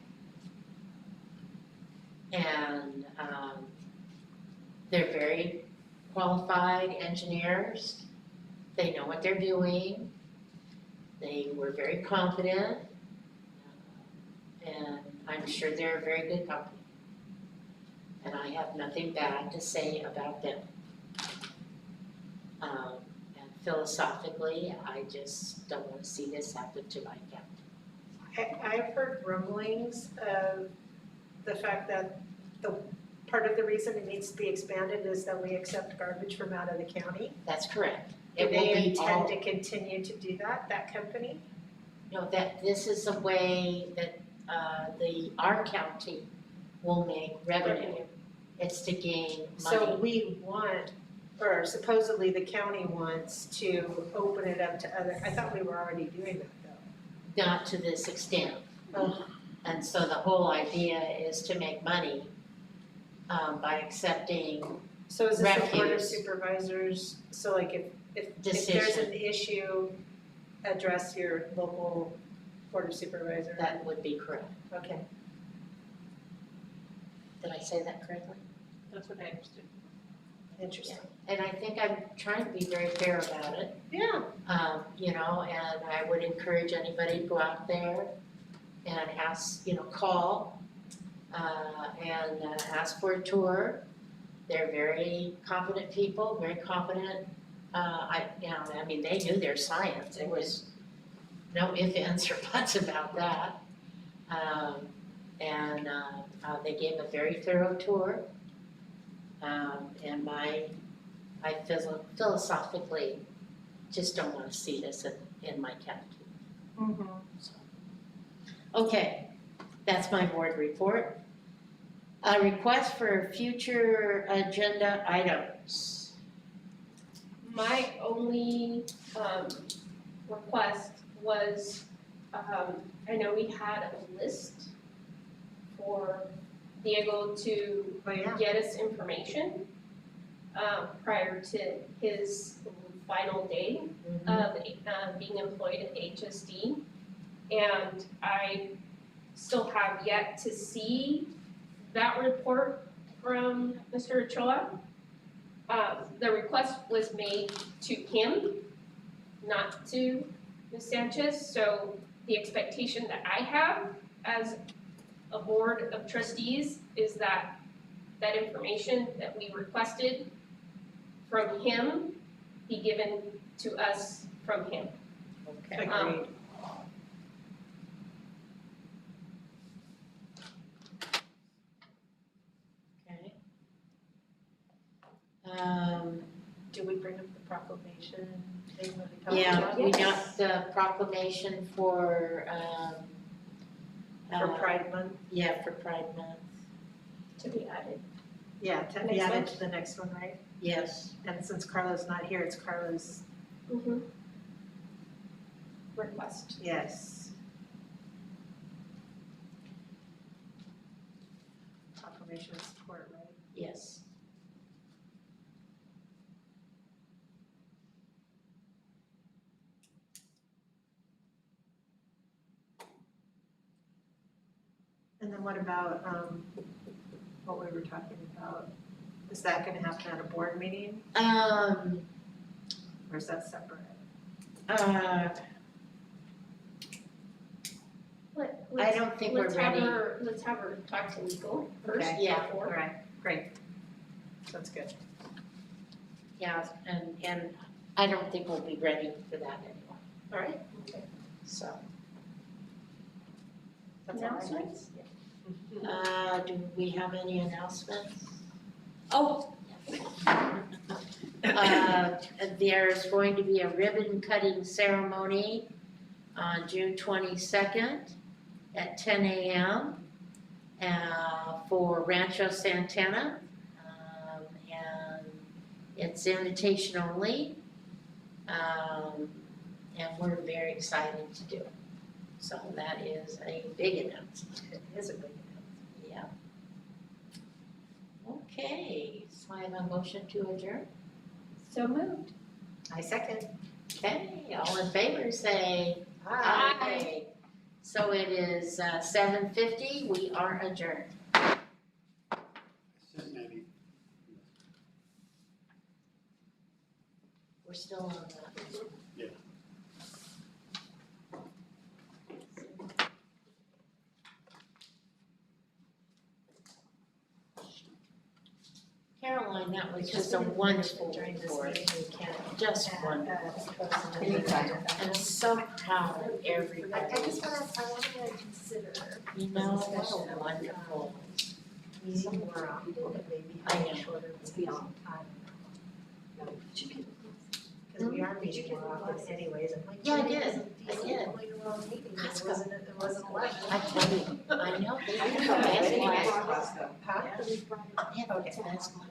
Speaker 3: And they're very qualified engineers. They know what they're doing. They were very confident, and I'm sure they're a very good company. And I have nothing bad to say about them. And philosophically, I just don't want to see this happen to my county.
Speaker 5: I've heard rumblings of the fact that part of the reason it needs to be expanded is that we accept garbage from out of the county.
Speaker 3: That's correct.
Speaker 5: Do
Speaker 3: It will
Speaker 5: they
Speaker 3: be all,
Speaker 5: intend to continue to do that company?
Speaker 3: no, that this is a way that our county will make revenue. It's to gain
Speaker 5: So
Speaker 3: money.
Speaker 5: we want, or supposedly the county wants to open it up to other, I thought we were already doing that though.
Speaker 3: Not to this extent.
Speaker 5: Oh.
Speaker 3: And so the whole idea is to make money by accepting
Speaker 5: So is this the board of
Speaker 3: refuse.
Speaker 5: Supervisors, so like if there's
Speaker 3: Decision.
Speaker 5: an issue, address your local board of supervisor?
Speaker 3: That would be correct.
Speaker 5: Okay.
Speaker 3: Did I say that correctly?
Speaker 6: That's what I understood.
Speaker 5: Interesting.
Speaker 3: And I think I'm trying to be very fair about it.
Speaker 5: Yeah.
Speaker 3: And I would encourage anybody to go out there and ask, call and ask for a tour. They're very competent people, very competent. They knew their science. There was no ifs, ands, or buts about that. They gave a very thorough tour. And I philosophically just don't want to see this in my county.
Speaker 5: Mm-hmm.
Speaker 3: So, okay, that's my board report. A request for future agenda items.
Speaker 4: My only request was, I know we had a list for Diego to
Speaker 5: Oh, yeah.
Speaker 4: get us information prior to his final day of being employed at HSD. And I still have yet to see that report from Mr. Ochoa. The request was made to him, not to Ms. Sanchez, so the expectation that I have as a board of trustees is that that information that we requested from him be given to us from him.
Speaker 3: Okay.
Speaker 5: Agreed.
Speaker 3: Okay.
Speaker 5: Do we bring up the proclamation thing that we talked
Speaker 3: Yeah,
Speaker 5: about?
Speaker 3: we got the proclamation for,
Speaker 5: For Pride Month?
Speaker 3: Yeah, for Pride Month,
Speaker 4: To be added.
Speaker 5: Yeah, to be
Speaker 4: Next
Speaker 5: added
Speaker 4: one.
Speaker 5: to the next one, right?
Speaker 3: yes.
Speaker 5: And since Carla's not here, it's Carla's,
Speaker 4: Request.
Speaker 5: yes. Proclamation of support, right?
Speaker 3: Yes.
Speaker 5: And then what about, what we were talking about? Is that gonna happen at a board meeting, or is that separate?
Speaker 3: I don't think we're ready.
Speaker 4: Let's have her talk to legal first
Speaker 5: Okay.
Speaker 3: Yeah.
Speaker 5: All
Speaker 4: before.
Speaker 5: right, great. That's good.
Speaker 3: Yeah, and I don't think we'll be ready for that anymore,
Speaker 5: All right.
Speaker 3: so.
Speaker 5: That's all I have.
Speaker 4: Announcements?
Speaker 3: Do we have any announcements? Oh. There's going to be a ribbon cutting ceremony on June 22nd at 10 a.m. For Rancho Santana. And it's invitation only. And we're very excited to do it. So that is a big announcement.
Speaker 5: It is a big
Speaker 3: Yeah. Okay, so I have a motion to adjourn.
Speaker 4: So moved.
Speaker 5: I second.
Speaker 3: Okay, all in favor say
Speaker 5: Aye.
Speaker 3: aye. So it is 7:50, we are adjourned.
Speaker 2: Maybe.
Speaker 3: We're still on that.
Speaker 2: Yeah.
Speaker 3: Caroline, that was just a wonderful
Speaker 5: During this
Speaker 3: report,
Speaker 5: meeting, we can't.
Speaker 3: just wonderful. I'm so proud of everybody.
Speaker 5: I wanna consider.
Speaker 3: You know, what a wonderful.
Speaker 5: Meeting more often, maybe
Speaker 3: I
Speaker 5: having
Speaker 3: know.
Speaker 5: shorter meetings. Cause we are meeting more often anyways, I'm like.
Speaker 3: Yeah, I did.
Speaker 5: It wasn't allowed.
Speaker 3: I tell you, I know, they have
Speaker 5: Yeah.
Speaker 3: basketball.
Speaker 5: Huh?
Speaker 3: They have basketball.